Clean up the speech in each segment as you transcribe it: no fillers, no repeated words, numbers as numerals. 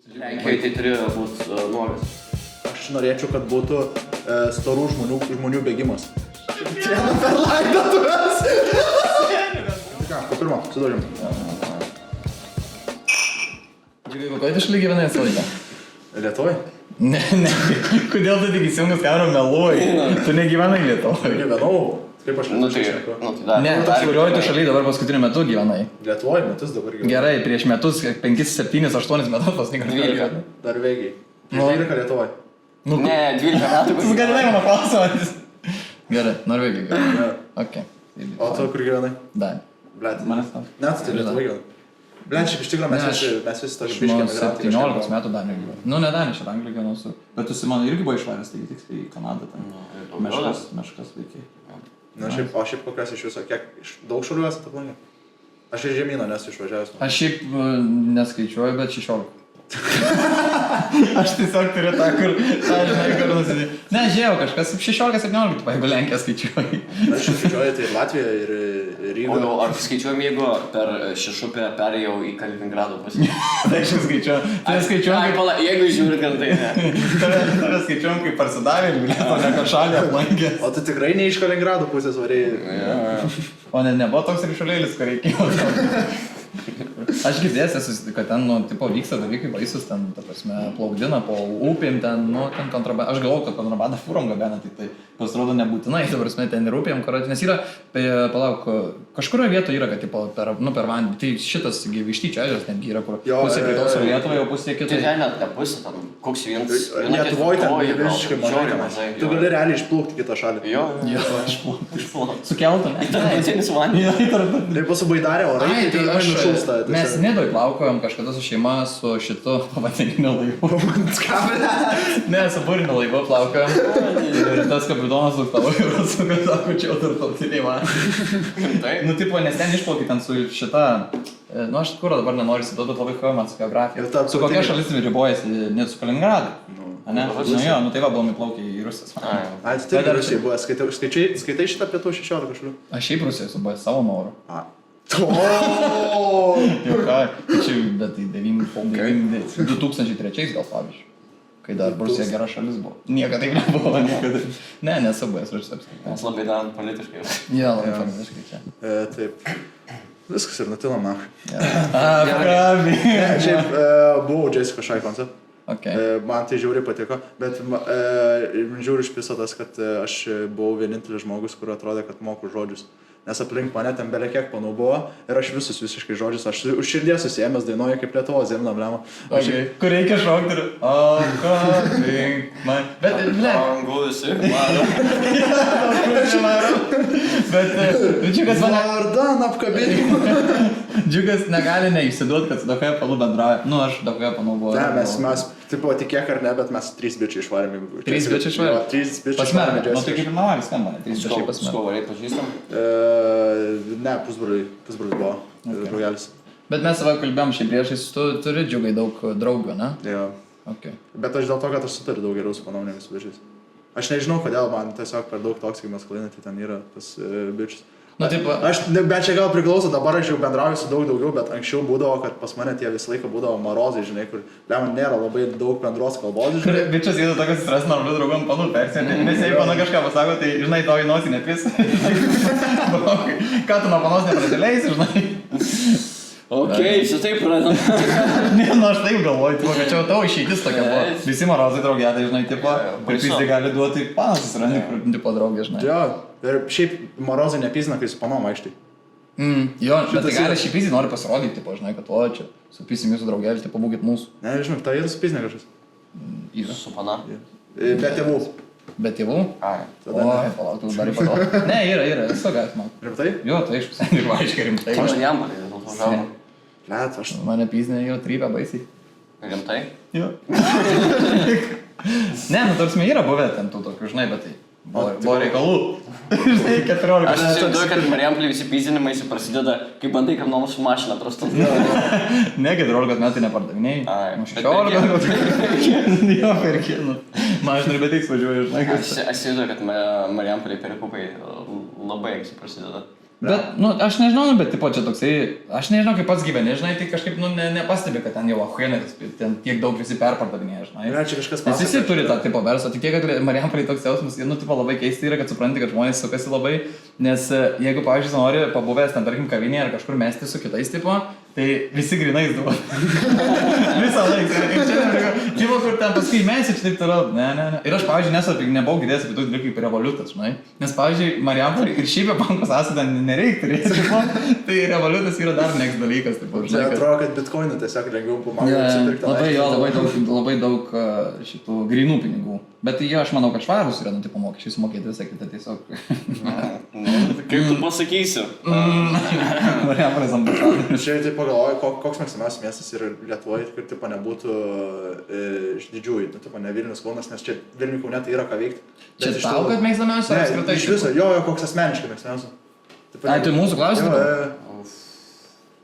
Lenkijoje tai turėjo būti nuogas. Aš norėčiau, kad būtų storų žmonių bėgimas. Tiena per laidotuvės. Ką, po pirmo, sudažim. Džiugai, kokioj tu šaly gyvenai visą laiką? Lietuvoj? Ne. Kodėl tu tik įsijungus kamerą meluoji? Tu negyvenai Lietuvoj. Gyvenau. Kaip aš Nu tai dar. Ne, tas kurioj tu šaly dabar paskutiniu metu gyvenai. Lietuvoj metus dabar gyvenau. Gerai, prieš metus, 5, 7, 8 metus pasnikas. 12. Dar veigiai. 12 Lietuvoj. Ne, 12 metų. Tu galinai mano klausimas. Gerai, Norvegija. Gerai. Ok. O tu kur gyvenai? Dar. Blet. Manęs tau. Net tai Lietuvoj gyvenai. Blet, šiaip iš tikrųjų mes visi tokie Aš biškiai nuo emigrantai. 17 metų Danijoj gyvenau. Nu, ne Danijoj, čia Anglijoj gyvenau su. Bet tu Simona irgi buvo išvaręs, tai tiksliai į Kanadą ten. Meškas vaikai. Na, šiaip kokias iš viso, kiek daug šalių esate aplankę? Aš iš žemyno nesu išvažiavęs. Aš šiaip neskaičiuoju, bet 16. Aš tiesiog turiu tą, kur, žinai, kur nusidė. Ne, žiūrėjau, kažkas 16-17, jeigu Lenkiją skaičiuoju. Aš skaičiuoju tai Latviją ir Rygą. O ar skaičiuojam, jeigu per Šešupę perėjau į Kaliningrado pusę? Tai aš skaičiuoju. Tai skaičiuoju, Jeigu žiūri, kad tai ne. tai skaičiuoju, kaip parsidavė ir bilieto ne kažalį aplankė. O tu tikrai ne iš Kaliningrado pusės varėjai? O ne, nebuvo toks ryšulėlis, kur reikėjo. Aš girdėjęs esu, kad ten, nu, tipo, vyksta dalykai baisus, ten, ta prasme, plaukdina po upėm, ten, nu, ten kontrabandą. Aš galvoju, kad kontrabandą fūrom gabena, tai pasirodo nebūtinai, ta prasme, ten ir upėm, nes yra, palauk, kažkurioje vietoje yra, kad, tipo, per vandenį, tai šitas vištyčio ežeras netgi yra, kur pusė priklauso Lietuvai, o pusė kitai. Tai net ne pusė, ten, koks vienas. Lietuvoj ten visiškai mažai. Tu gali realiai išplaukti kitą šalį. Jo, Išplaukti. Sukeltų, ne? Tarptautinis vandenis. Tai pasubaidarė orai, tai nušūsta. Mes Nidoj plaukojom kažkada su šeima su šitu pavadininiu laivu. Ne, su būriniu laivu plaukojom. Ir tas kapitonas suktavo ir suka, sako, čia jau tarptautiniai man. Nu, tipo, nes ten išplaukai ten su šita... Nu, aš kur dabar nenoriu įsiduoti, bet labai kojama su geografija. Su kokia šalis ribojasi, net su Kaliningradu. Ne? Nu jo, nu tai va, buvom įplaukę į Rusijos. Ai, tai taip Rusijai buvo. Skaitai šitą pietų 16 šalių? Aš šiaip Rusijai esu buvęs savo noru. Jau ką, čia, bet tai 2003 gal pavyzdžiui. Kai dar Rusija gera šalis buvo. Niekada taip nebuvo, niekada. Ne, nesu buvęs Rusijos apskritai. Mes labai darant politiškai. Jo, labai politiškai čia. Taip. Viskas ir nutilo man. Apgabi. Šiaip buvau Jessica Shy koncert. Man tai žiauriai patiko, bet žiauriai išpisotas, kad aš buvau vienintelis žmogus, kur atrodė, kad moku žodžius. Nes aplink mane ten belie kiek panų buvo ir aš visus visiškai žodžius, aš už širdies susiėmęs dainuoju kaip Lietuvos himną, blema. Kur reikia šokti ir... Bet, ne. Angusi. Bet, Džiugas mane... Vardan apkabinimą. Džiugas negali neįsiduoti, kad su Dakoje Palu bendrauja. Nu, aš Dakoje Palu buvau. Ne, mes, tipo, tikėk ar ne, bet mes 3 bičiai išvarėm. 3 bičiai išvarėm? 3 bičiai išvarėm. Nu, tai kaip ir navalį skamba, ne? 3 bičiai pasmerė. Skovariai pažįstam? Ne, pusbroliai buvo, draugelis. Bet mes savo kalbėjom šiai priešais, tu turi Džiugai daug draugių, ne? Jo. Bet aš dėl to, kad aš sutariu daug geriau su panauninėmis bičiais. Aš nežinau, kodėl man tiesiog per daug toksik maskulinė, tai ten yra tas bičis. Bet čia gal priklauso, dabar aš jau bendrauju su daugiau, bet anksčiau būdavo, kad pas mane tie visą laiką būdavo marozai, žinai, kur man nėra labai daug bendros kalbos, žinai. Bičias įdo tokias stres normalių draugam panų persienti, nes jei pana kažką pasako, tai žinai, tau į nosį nepis. Ką tu nuo panos neprasileisi, žinai? Okei, šitai pradam. Ne, nu aš taip galvoju, tipo, kad čia tavo išeitis tokia buvo. Visi marozai draugėtai, žinai, tipo, ir jis tai gali duoti panas, žinai, kur tipo draugė, žinai. Jo, ir šiaip marozai nepizina, kai su panom aikštai. Jo, bet tai gali šiaip pizį nori pasirodyti, tipo, žinai, kad o čia, supisim jūsų draugėlį, tipo, būkit mūsų. Ne, žinai, tai yra su pizina kažkas. Yra. Su pana? Be tėvų. Be tėvų? Ai. Oi, palauk, tu dar įpato. Ne, yra, viso gas, man. Rimtai? Jo, tai aišku, seniai ir aiškiai rimtai. Aš jam palė, dėl to žavau. Let, aš... Mane pizinė jau trypia baisiai. Rimtai? Jo. Ne, nu tarsi yra buvę ten tų tokių, žinai, bet tai buvo reikalų. Žinai, 14. Aš įsivaizduoju, kad Marijampolėj visi pizinimai prasideda, kai bandai kam nors su mašina prastum. Ne, 14 metai nepardavinėjai. Ai, 16 metai. Jo, per kienų. Mašinai bet važiuoju, žinai. Aš įsivaizduoju, kad Marijampolėj perikupai labai anksti prasideda. Bet, aš nežinau, bet, tipo, čia toksai, aš nežinau, kaip pats gyveni, žinai, tai kažkaip, nepastebi, kad ten jau ahuienai, ten tiek daug visi perpardavinėja, žinai. Ne, čia kažkas Nes visi turi tą tipo verslą, tik tiek, kad Marijampolėj toks jausmas, tipo, labai keistai yra, kad supranti, kad žmonės sukasi labai, nes jeigu, pavyzdžiui, nori pabuvęs ten, tarkim, kavinėje ar kažkur mesti su kitais, tipo, tai visi grinais duoda. Visą laiką. Ir čia, tipo, kur ten paskui mesi, čia taip toliau. Ne. Ir aš, pavyzdžiui, nebuvau girdėjęs apie tokius dalykus kaip revoliutas, žinai. Nes, pavyzdžiui, Marijampolėj ir šiaip banko sąskaitą nereikia turėti, tipo, tai revoliutas yra dar next dalykas, tipo, žinai. Tai atrodo, kad bitcoinų tiesiog lengviau pamąstyti. Labai daug šitų grinų pinigų. Bet jo, aš manau, kad švarus yra, tipo, mokesčiai sumokėti visą kitą tiesiog. Kaip tu pasakysi? Marijampolės ambasadorius. Čia tai pagalvoju, koks mėgstamiausias miestas yra Lietuvoje, kur tipo nebūtų iš didžiųjų, tipo ne Vilnius, Kaunas, nes čia Vilnių Kaune tai yra ką veikti. Čia tau, kad mėgstamiausias ar apskritai? Iš viso, jo, koks asmeniškai mėgstamiausias. Ai, tai mūsų klausimas?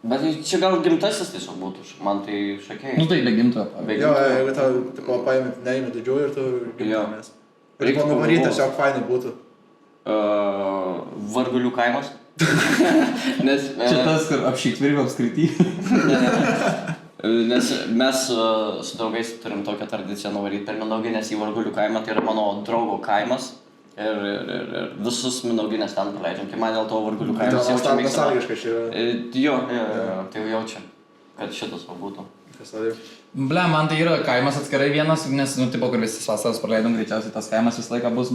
Bet čia gal gimtasis tiesiog būtų, man tai šakiai. Nu tai be gimtojo. Jo, jeigu tau, tipo, neimi didžiųjų ir tu gimtamės. Ir man nuvaryti tiesiog fainai būtų. Vargulių kaimas. Čia tas, kur apšyksvirgo apskrity. Nes mes su draugais turim tokią tradiciją nuvaryti per Mindauginės į Vargulių kaimą, tai yra mano draugo kaimas. Ir visus Mindauginės ten praleidžiam, tai man dėl to Vargulių kaimas jaučia mėgstama. Jo, tai jau jaučia, kad šitas būtų. Ble, man tai yra kaimas atskirai vienas, nes, tipo, kur visi vasaras praleidom, greičiausiai tas kaimas visą laiką bus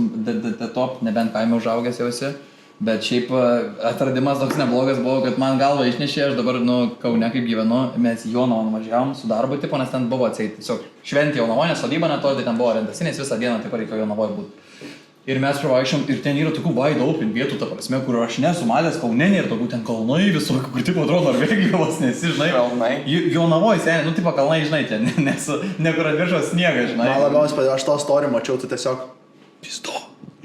top, nebent kaime užaugęs jau esi. Bet šiaip atradimas toks neblogas buvo, kad man galva išnešė, aš dabar, Kaune kaip gyvenu, mes į Jonavą nuvažiavom su darbu, tipo, nes ten buvo atseit, tiesiog šventė Jonavoje, nes sodyba netoli, tai ten buvo rentasinės, visą dieną taip reikėjo Jonavoje būti. Ir mes pravaikščiom, ir ten yra tokių wide open vietų, ta prasme, kur aš nesu matęs Kaune, ir tokių ten kalnai visokių, kur tipo atrodo Norvegijos, nesi, žinai. Kalnai. Jonavoje, seniai, tipo kalnai, žinai, ten, nes nekur ant viršaus sniegas, žinai. Man labiausiai padėjo, aš tą story mačiau, tu tiesiog, pisto,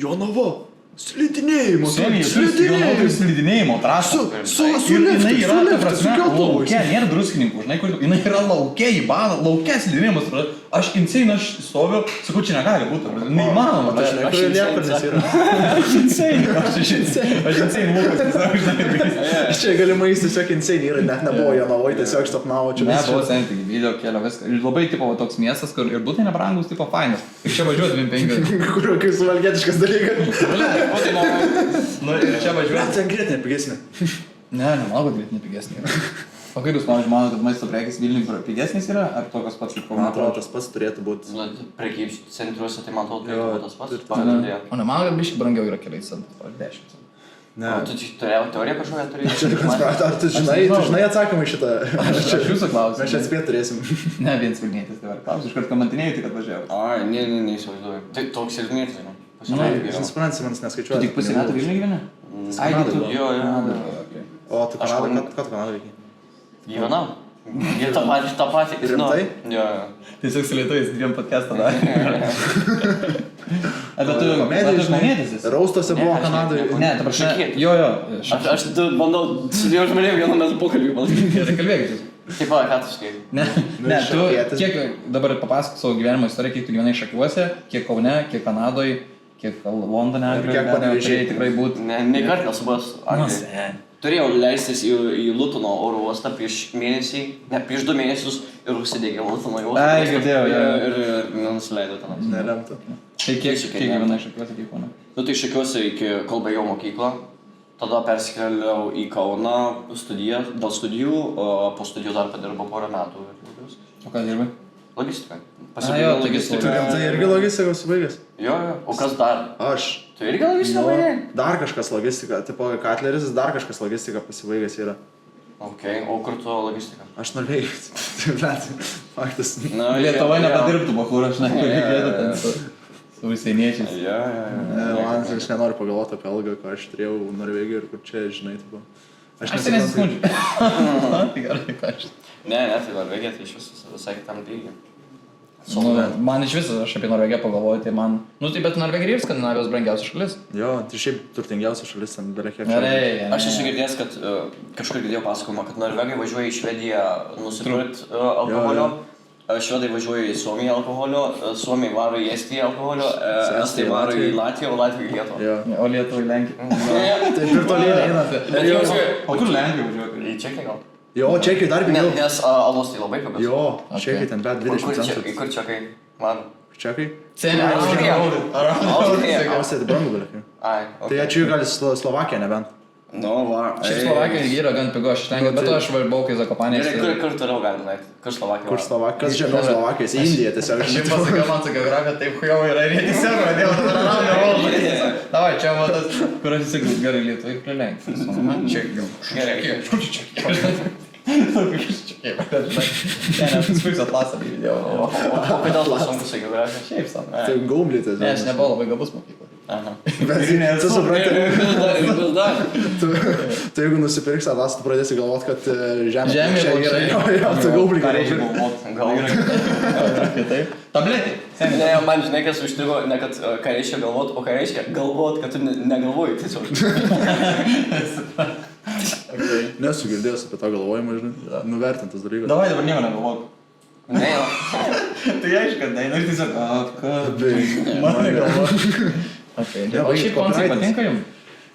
Jonava. Slidinėjimo, slidinėjimo trasą. Su jinai yra, ta prasme, lauke, lauke, nėra druskininkų, žinai, kur jinai yra lauke, į baną, lauke slidinėjimas. Aš insane, aš stoviu, sakau, čia negali būti, neįmanoma. Aš liepurnis yra. Aš insane Lukas, tiesiog, žinai. Aš čia galimai jis tiesiog insane yra, net nebuvo Jonavoje, tiesiog stopnavo čia. Ne, buvo seniai, tik video kelio, viską. Ir labai, tipo, toks miestas, kur ir būtai nebrangus, tipo, fainas. Ir čia važiuoti 25. Kur kaip suvalgietiškas dalykas. Ir čia važiuoti. Ten greitai nepigesnė. Ne, nemanau, kad greitai nepigesnė. O kaip jūs, pavyzdžiui, manote, kad maisto prekės Vilniuje pigesnės yra, ar tokios pats kaip Kaune? Man atrodo, tas pats turėtų būti. Prekybos centruose, tai man atrodo, turėtų būti tas pats. O ne, man, kad biškai brangiau yra keliais centais, 10 centų. Ne. O tu turėjau teoriją kažkokią turėjai? Čia konspiracija, ar tu žinai atsakymą į šitą? Aš jūsų klausiu. Mes čia atspėt turėsim. Ne, vienas Vilnietis, tai var klausiu, iškart kamantinėjai, tai kad važiavau. Ai, neįsivaizduoju. Tai toks ir Vilnietis, žinai. Aš nesuprantu, manis neskaičiuoju. Tu tik pusę metų Vilniuje gyveni? Ai, tu. Jo. O tu Kanada, ką tu Kanada veikia? Gyvenau. Jie tą patį. Rimtai? Jo. Tiesiog su lietuviais dviem podcastą darė. Bet tu žmonėtis esi? Raustuose buvo Kanadoje. Ne, ta prasme. Jo. Aš bandau su dviem žmonėm vienu metu pokalbį padaryti. Tai kalbėkit jūs. Taip pat, ką tu sakai? Ne, tu kiek dabar papasakok savo gyvenimo istoriją, kiek tu gyvenai Šakiuose, kiek Kaune, kiek Kanadoje, kiek Londone, kiek Panevėžyje tikrai būti. Ne kart nesu buvęs Anglijoje. Turėjau leistis į Lutono oro uostą prieš 2 mėnesius ir užsidegė Lutono uostą. Ai, girdėjau, ir nenusileidau ten. Nelemta. Tai kiek gyvenai Šakiuose, kiek Kaune? Nu tai Šakiuose iki kol baigiau mokyklą. Tada persikėliau į Kauną dėl studijų, o po studijų dar padirbau porą metų. O ką dirbai? Logistika. Jo, Tai irgi logistika subaigęs? Jo. O kas dar? Aš. Tu irgi logistika baigai? Dar kažkas logistika, tipo Katleris, dar kažkas logistika pasibaigęs yra. Ok, o kur tu logistika? Aš Norvegijos. Faktas. Lietuva nepadirbtų, bachūra, aš negalėjau ten su visieniečiais. Jo. Man aš nenoriu pagalvoti apie algą, ką aš turėjau Norvegijoje ir kur čia, žinai, tipo. Aš tai nesiskundžiu. Tai gerai, ką aš. Ne, tai Norvegija, tai iš visai kitam lygiai. Man iš viso, aš apie Norvegiją pagalvoju, tai man... Nu tai bet Norvegija ir Skandinavijos brangiausia šalis. Jo, tai šiaip turtingiausia šalis, ten beveik kiek čia. Aš esu girdėjęs, kad kažkur girdėjau pasakojimą, kad Norvegai važiuoja į Švediją nusipirkti alkoholio, Švedai važiuoja į Suomiją alkoholio, Suomiai varo į Estiją alkoholio, Estai varo į Latviją, o Latvija į Lietuvą. O Lietuvą į Lenkiją. Taip ir toliau eina. O kur Lenkija važiuoja? Į Čekiją gal? Jo, Čekiai dar pigiau. Nes alus tai labai pigus. Jo, Čekiai ten bet 20 centų. Kur Čekai? Man. Čekai? Austrija. Austrija tai brangu dalykai. Ai, Tai čia gali Slovakiją nebent. Nu, va. Šiaip Slovakija yra gan pigu, aš tengiu, bet aš buvau kai Zakopanės. Kur toliau galim nueiti? Kur Slovakija? Kur Slovakija? Kas žemiau Slovakijos? Indija tiesiog. Aš jums pasakiau, man su geografija taip hujau yra ir jie tiesiog vadėjo, dabar nevaldo. Davai, čia matas, kur aš įsiklus gerai Lietuvai prie Lenkijos. Man čia jau. Gerai. Kur čia čia? Nes spūks atlasą įdėjau. O kodėl tas sunku su geografija? Šiaip sam. Tai gaublitės. Ne, aš nebuvau labai gabus mokykloje. Aha. Bet tu supranti, Vis dar. tu jeigu nusipirksi atlasą, tu pradėsi galvot, kad žemė Žemė yra. Jo, tu gaublį Pareižiai galvot. galvot. Gal. Kitaip. Tabletė. Ne, man žinai, kas užtiko, ne kad ką reiškia galvot, o ką reiškia galvot, kad tu negalvoji tiesiog. Nesu girdėjęs apie tą galvojimą, žinai. Nuvertintas dalykas. Davai, dabar nieko negalvok. Ne, jo. Tai aišku, kad ne, ir tiesiog, kad Man negalvok. O šiaip koncai patinka jums?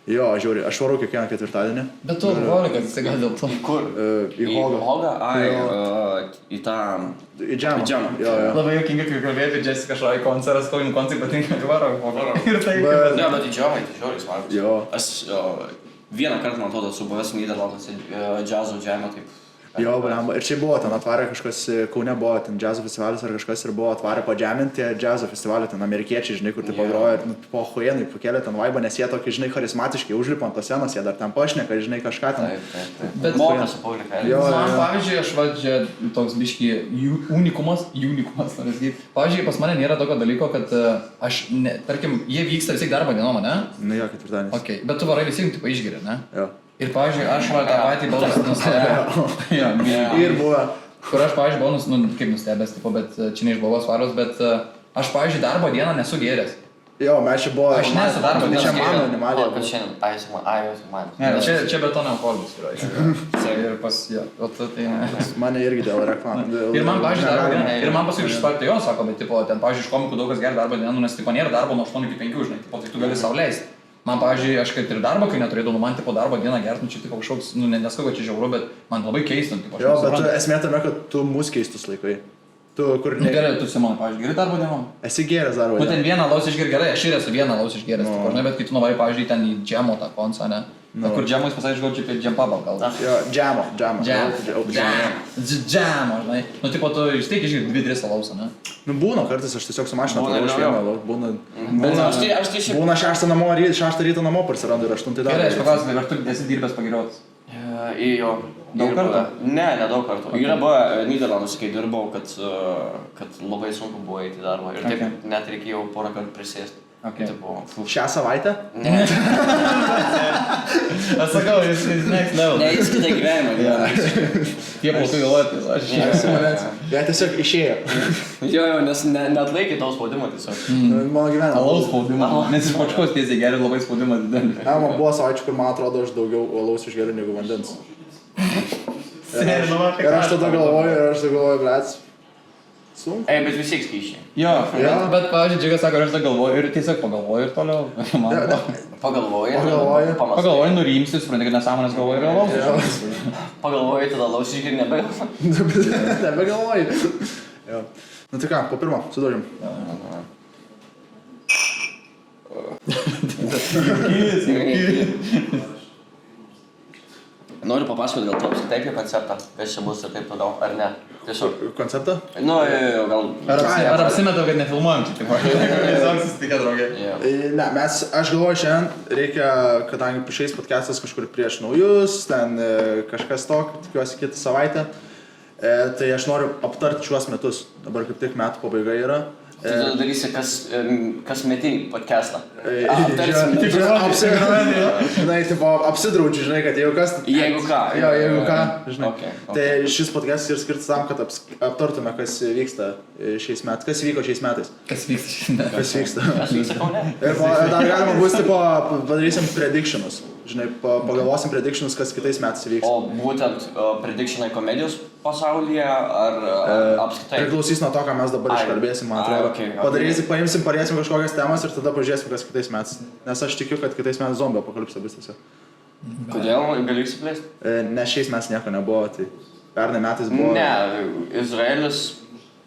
Jo, žiūri, aš varau kiekvieną ketvirtadienį. Bet tu alkoholikas, jisai gal dėl to. Kur? Į Hogą. Hogą? Ai, į tą... Į džemą. Į džemą. Jo, jo. Labai juokingai, kai kalbėjai apie Jessica Šai koncertas, kol jums koncai patinka, varo. Ir tai... Ne, bet į džiovai, tai žiūri smagus. Jo. Aš vieną kartą, man atrodo, su buvęs Nyderlanduose džiazo džemą, taip. Jo, blemba. Ir čia buvo, ten atvarė kažkas, Kaune buvo ten džiazo festivalis ar kažkas ir buvo atvarė padžeminti džiazo festivalį, ten amerikiečiai, žinai, kur tai pagrojo ir po huienai pakėlė ten vaibą, nes jie tokie, žinai, charizmatiškai užlipo ant tos scenos, jie dar ten pašneka, žinai, kažką ten. Taip. Bet moka su publika. Jo. Man, pavyzdžiui, aš vadžia toks biški unikumas, noriu sakyti. Pavyzdžiui, pas mane nėra tokio dalyko, kad aš, tarkim, jie vyksta vis tiek darbo dienom, ne? Nu jo, ketvirtadienis. Okay. Bet tu varai visi, tipo, išgeri, ne? Jo. Ir, pavyzdžiui, aš va tą patį buvau nustebęs. Ir buvo. Kur aš, pavyzdžiui, buvau, kaip nustebęs, tipo, bet čia ne iš blogos varos, bet aš, pavyzdžiui, darbo dieną nesu gėręs. Jo, mes čia buvo... Aš nesu darbo dieną Čia mano O, animalė. kad šiandien, ai, man. Ne, čia betono alkoholis yra. Ir pas, jo, o tu tai ne. Mane irgi dėl reklamų. Ir man, pavyzdžiui, darbo dieną, ir man paskui iš partijos jo, sako, bet, tipo, ten, pavyzdžiui, iš komikų daug kas geria darbo dieną, nes, tipo, nėra darbo nuo 8 iki 5, žinai, tipo, tai tu gali sau leisti. Man, pavyzdžiui, aš kaip ir darbo, kai neturėdavau, man, tipo, darbo dieną gert, nu, čia, tipo, kažkoks, nu, neskau, kad čia žiauru, bet man labai keista, tipo, aš Jo, nesuprantu. bet esmė tame, kad tu mus keistus laikai. Tu kur Nu, gerai, tu, Simon, pavyzdžiui, geri darbo dienom? esi gėręs darbo Nu, ten dieną. vieną alaus išgeri gerai, aš ir esu vieną alaus išgeręs, tipo, žinai, bet kai tu nuvarai, pavyzdžiui, ten į džemo tą koncą, ne? Na, kur džemo, jis pasakė, gal čia apie džempabą gal. Jo, džemo. Džemo, žinai. Nu, tipo, tu vis tiek išgeri 2-3 alaus, ne? Nu, būna kartais, aš tiesiog su mašina Būna, paruošiu jo. vieną, būna... Aš tai šiaip... Būna 6 ryto namo parsirandu ir 8 darbo. Gerai, aš paklausiu, ar tu esi dirbęs pagiriuotis? Jo. Daug kartų? Ne, nedaug kartų. Yra buvę Nyderlanduose, kai dirbau, kad labai sunku buvo eiti į darbą. Ir taip net reikėjo porą kartų prisėsti. Šią savaitę? Ne, Aš sakau, jis next level. ne, jis kitą gyvenimą gyvena. Tie plaukai galvoti, aš Simonės. Jie tiesiog išėjo. Jo, nes neatlaikė tau spaudimo tiesiog. Mano gyvenimas. alaus spaudimą, nes iš pačkos tiesiai geri labai spaudimą didelį. Man buvo savaičių, kur man atrodo, aš daugiau alaus išgeriu negu vandens. Ir aš tada galvoju, blėts. Sunku. Ei, bet vis tiek skyšiai. Jo, Jo. bet pavyzdžiui, Džiugas sako, aš tada galvoju ir tiesiog pagalvoju ir toliau. Pagalvoji. Pagalvoju, nurimsti, supranti, kad nesąmonės galvoju ir alaus. Pagalvoji, tada laus išgeri nebegalvoji. Nebegalvoju. Jo. Nu tai ką, po pirmo, sudaužim. Noriu papasakoti gal tu apskritai apie konceptą, kas čia bus ir taip toliau, ar ne? Tiesiog. Konceptą? Nu, jo, gal... Ar apsimetau, kad nefilmuojam čia, tipo, tiesiog susitikę draugė. Ne, aš galvoju šiandien reikia, kadangi šiais podcastas kažkur prieš naujus, ten kažkas tokio, tikiuosi kitą savaitę, tai aš noriu aptarti šiuos metus, dabar kaip tik metų pabaiga yra. Tu darysi kas metinį podcastą. Apsidraudžiu, žinai, kad jeigu kas... Jeigu ką. Jo, jeigu ką, žinai. Okay. Tai šis podcastas yra skirtas tam, kad aptartume, kas vyksta šiais metais. Kas vyko šiais metais. Kas vyksta šiandien? Kas vyksta. Aš vyksta Kaune. Ir dar galima bus, tipo, padarysim predictionus. žinai, pagalvosim predictionus, kas kitais metais įvyks. O būtent predictionai komedijos pasaulyje ar apskritai? Priklausys nuo to, ką mes dabar iškalbėsim, man atrodo. Okay. Parėsim kažkokias temas ir tada pažiūrėsim, kas kitais metais. Nes aš tikiu, kad kitais metais zombio apokalipsė bus tiesiog. Kodėl? Gali išsiplėsti? Ne, šiais metais nieko nebuvo, tai pernai metais buvo... Ne, Izraelis...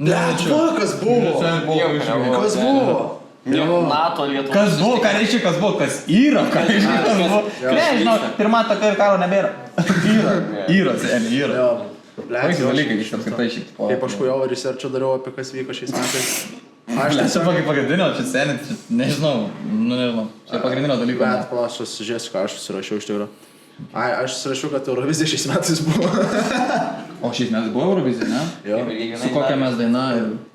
Kas buvo? Kas buvo? NATO Lietuva. Kas buvo, ką reiškia, kas buvo, kas yra, ką reiškia, kas buvo. Ne, žinau, pirmą toką ir karo nebėra. Yra, seniai, yra. Baigsi dalykai iš apskritai šiaip. Kaip aš kujau researchą dariau apie kas vyko šiais metais. Aš tiesiog pagrindinio, čia seniai, nežinau, čia pagrindinio dalyko. Bet, palaš, aš žiūrėsiu, ką aš susirašiau iš tikrųjų. Aš susirašiau, kad Eurovizija šiais metais buvo. O šiais metais buvo Eurovizija, ne? Jo. Su kokia mes daina,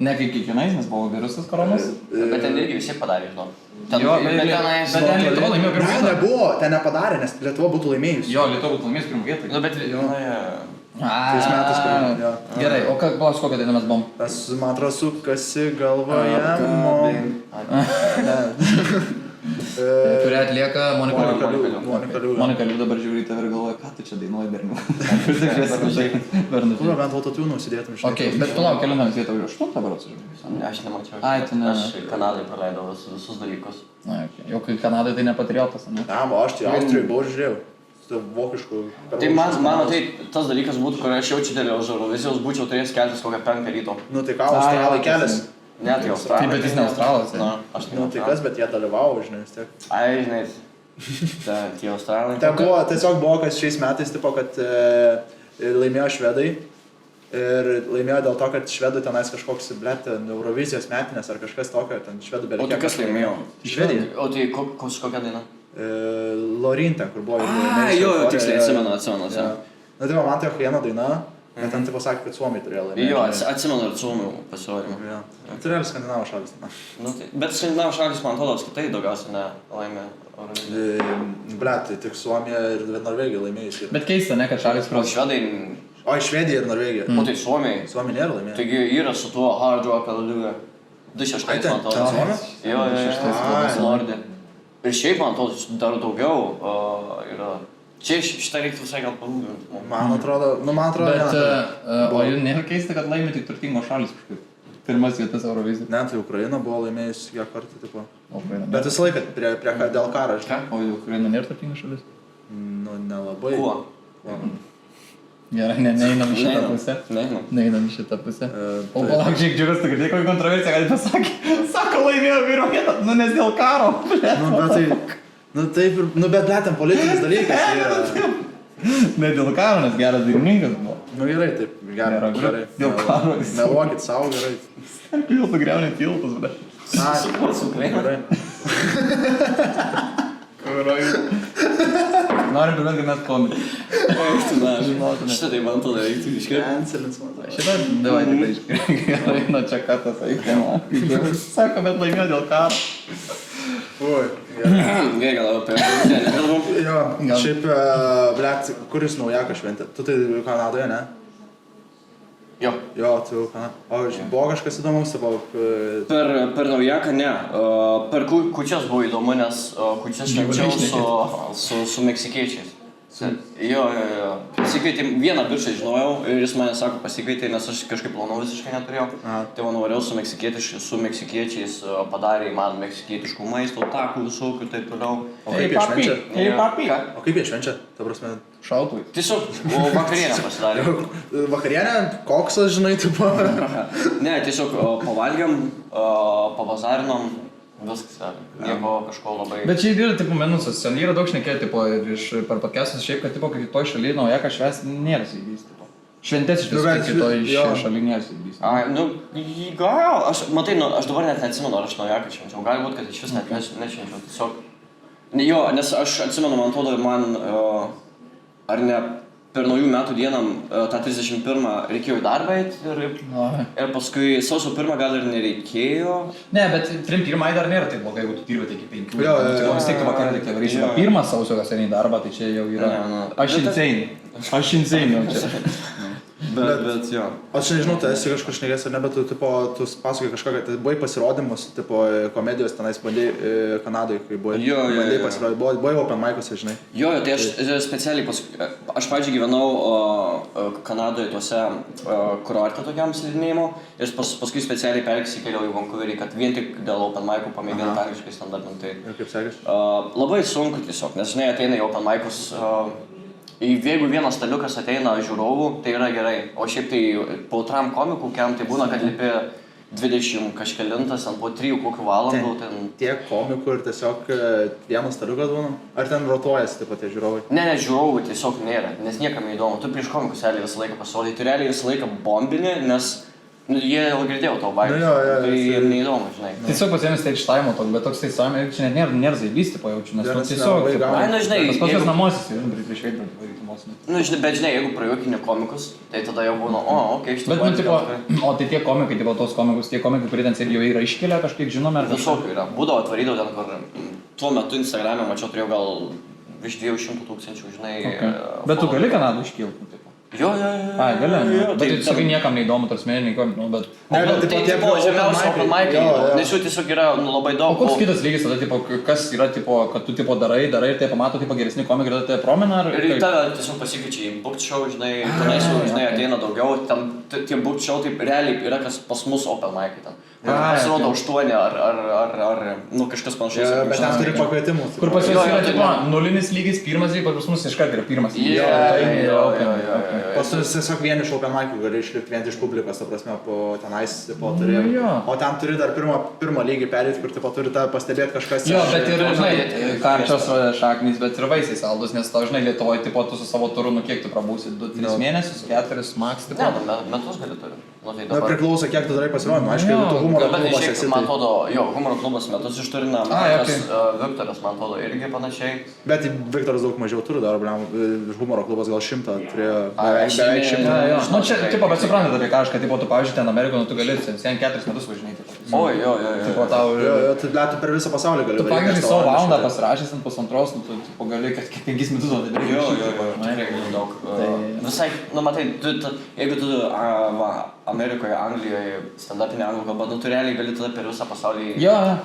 ne kaip kiekvienais, nes buvo virusas koronas. Bet ten irgi visi padarė, žinau. Jo, bet ten Lietuva laimėjo pirmą vietą. Ne, nebuvo, ten nepadarė, nes Lietuva būtų laimėjus. Jo, Lietuva būtų laimėjus pirmą vietą. Nu, bet... Tais metais, jo. Gerai, o kokią dainą mes buvom? Tas, man atrodo, sukasi galvoje. Kurią atlieka Monika Liu. Monika Liu dabar žiūri tave ir galvoja, ką tu čia dainuoji berniu. Kur bent autotune užsidėtum iš Ok, bet palauk, kelių mes vietą už 8 dabar atsižiūrėjau. Aš nemačiau. Ai, tu ne. Aš Kanadai praleidau visus dalykus. Na, ok. Jau kai Kanadai tai ne patriotas, ne? Ne, aš tai Austrijai buvau žiūrėjau. Vokiškų... Tai man tai tas dalykas būtų, kur aš jaučiu dėl Eurovizijos, būčiau turėjęs keltis kokią 5 ryto. Nu tai ką, Australai kelias? Ne, tai Australai. Taip, bet jis ne Australas. Nu tai kas, bet jie dalyvavo, žinai, vis tiek. Ai, žinai, tie Australai. Tiesiog buvo, kas šiais metais, tipo, kad laimėjo švedai. Ir laimėjo dėl to, kad švedų tenais kažkoks, blėt, Eurovizijos metinės ar kažkas tokio, ten švedų bereikia. O tai kas laimėjo? Švedija. O tai kokia daina? Lorinta, kur buvo... Jo, tiksliai, atsimenu. Na tai man tai viena daina, bet ten tipo sakė, kad Suomiai turėjo laimėti. Jo, atsimenu ir Suomių pasirodymą. Tai yra Skandinavų šalis. Bet Skandinavų šalis, man atrodo, apskritai daugiausiai nelaimė Euroviziją. Blet, tai tik Suomija ir Norvegija laimėjusi. Bet keista, ne, kad šalis O švedai... O, Švedija ir Norvegija. O tai Suomiai. Suomija nėra laimėję. Taigi yra su tuo Hard Rock Hallelujah. 2.6, man atrodo. Jo, ir šiaip, man atrodo, dar daugiau yra... Čia šitą reiktų visai gal palūdinti. Man atrodo, Bet, o jau nėra keista, kad laimė tik turtingos šalis kažkaip. Pirmas vietas Eurovizija. Ne, tai Ukraina buvo laimėjus kiek kartų, tipo. Ukraina. Bet visą laiką dėl karo, žinai. O Ukraina nėra turtinga šalis? Nu, nelabai. Kuo? Gerai, neinam į šitą pusę. Neinam į šitą pusę. O palauk, žiūrėk, džiugas, tu girdėjai, kokią kontroversiją gali pasakė. Sako, laimėjo vyro vietą, nu nes dėl karo. Bet ten politinis dalykas yra. Ne dėl karo, nes geras dainininkas buvo. Nu gerai, taip, gerai. Dėl karo. Meluokit savo, gerai. Kodėl tu griauni tiltus, bet? Su Gerai. Norim primint, kad mes komik. Šitą tai man atrodo reiktų iškirti. Cancelins, man atrodo. Šitą davai tikrai iškirti. Gerai, nu čia kartas aikėma. Sako, bet laimėjo dėl karo. Ui. Gerai, gal apie Euroviziją nekalbam. Jo, šiaip, blet, kuris naujaką šventė? Tu tai Kanadoje, ne? Jo. Jo, tu Kanadoje. O buvo kažkas įdomaus, buvo... Per naujaką ne. Per kučias buvo įdomu, nes kučias švenčiau su meksikiečiais. Jo. Pasikvietė, vieną bičą žinojau ir jis mane sako pasikvietė, nes aš kažkaip planų visiškai neturėjau. Tai man norėjau su meksikiečiais padarė man meksikietiškų maisto, takų visokių ir taip toliau. O kaip jie švenčia? Ei, papi. O kaip jie švenčia? Ta prasme... Šautui. Tiesiog vakarienę pasidarė. Vakarienę? Koksas, žinai, tipo? Ne, tiesiog pavalgiam, pavazarinom. Viskas, nieko kažko labai... Bet čia yra tipo minusas, ten yra daug šnekėti tipo per podcastus šiaip, kad tipo kai toj šaly naujaką švęsti nėra įvys tipo. Šventės iš tiesų kitoj šaly nėra įvys. Ai, nu, gal, aš dabar net neatsimenu, ar aš naujaką švenčiau, gali būt, kad iš vis net nešvenčiau, tiesiog... Jo, nes aš atsimenu, man atrodo, ar ne per naujų metų dieną tą 31 reikėjo į darbą eiti ir paskui sausio 1 gal ir nereikėjo. Ne, bet 31 dar nėra taip blogai, jeigu tu dirbi iki 5. Jo. Vis tiek tu vakarą reikia varysi. 1 sausio kas eini į darbą, tai čia jau yra... Aš insane jau čia. Bet jo. Aš nežinau, tai esi kažkur šnekės ar ne, bet tu pasakai kažką, kad buvai pasirodymus, tipo komedijos tenais bandai Kanadoje, kai buvai. Bandai pasirodyti, buvai open mic'uose, žinai. Jo, tai aš specialiai, aš pavyzdžiui gyvenau Kanadoje tuose kurorte tokiam slidinėjimo ir paskui specialiai persikėliau į Vancouverį, kad vien tik dėl open mic'ų pamėginti angliškai standartinti. Ir kaip sekės? Labai sunku tiesiog, nes žinai, ateina į open mic'us. Jeigu vienas staliukas ateina žiūrovų, tai yra gerai. O šiaip tai po antram komikų kiam tai būna, kad lipi 20 kažkelintas, ant po 3 kokių valandų. Tiek komikų ir tiesiog vienas staliukas būna? Ar ten rotuojasi taip pat tie žiūrovai? Ne, žiūrovų tiesiog nėra, nes niekam neįdomu. Tu prieš komikus realiai visą laiką pasirodai, tu realiai visą laiką bombini, nes jie jau girdėjo tau baigti, tai jiem neįdomu, žinai. Tiesiog pasiėmė stage time toks, bet toks stage time, čia net nėra zaibysti pajaučiu, nes tiesiog... žinai, tas pats namuosis, prieš veidrodį varyti mosinį. Bet žinai, jeigu prajuokini komikus, tai tada jau būna, okei, iš tikrųjų. Bet, o tai tie komikai, tos komikus, tie komikai, kurie ten sėdi jau yra iškėlę, kažkiek žinome, ar... Visokių yra. Būdavo atvarydavo ten, kur tuo metu Instagram'e mačiau, turėjau gal virš 200 000, žinai... Bet tu gali Kanadą iškilti? Jo. Ai, gali. Bet tai sakai niekam neįdomu, tarsi menininkom, bet... Tai tipo žemiausia open mic'ai, nes jų tiesiog yra labai daug. O koks kitas lygis tada, tipo, kas yra, tipo, kad tu tipo darai ir tai pamato tipo geresni komikai, tada tai promena ar... Ir tave tiesiog pasikeičia į booked show, žinai, tenais jau, žinai, ateina daugiau, ten tie booked show taip realiai yra kas pas mus open mic'ai ten. Pasirodo 8 ar kažkas panašaus. Bet ten turi pakvietimus. Kur pas jūs yra, tipo, nulinis lygis, pirmas lygis, pas mus iškart yra pirmas lygis. Pas jūs tiesiog vien iš open mic'ų gali išlikti vien iš publikos, ta prasme, po tenais, po turi. O ten turi dar pirmą lygį perėti, kur tipo turi tą pastebėti kažkas. Jo, bet ir, žinai, karčios šaknys, bet ir vaisiai saldus, nes tau, žinai, Lietuvoje, tipo, tu su savo turu, kiek tu prabūsi, 2-3 mėnesius, 4 max, tipo. Ne, metus gali turi. Na, priklauso, kiek tu darai pasirodymą. Aišku, jeigu tu humoro klubas esi. Man atrodo, humoro klubas metus išturina, Viktoras, man atrodo, irgi panašiai. Bet Viktoras daug mažiau turi dar, humoro klubas gal 100 turėjo, beveik 100. Nu, čia, tipo, bet suprantate apie kažką, tipo, tu, pavyzdžiui, ten Amerikoje, tu gali 4 metus važinėti. Jo. Tipo, tau... Tu per visą pasaulį gali. Tu pavyzdžiui, savo valandą pasirašęs ant pusantros, tu tipo, gali 5 metus daryti. Jo. Visai, nu, matai, jeigu tu Amerikoje, Anglijoje, standartinė anglų kalba, tu realiai gali tada per visą pasaulį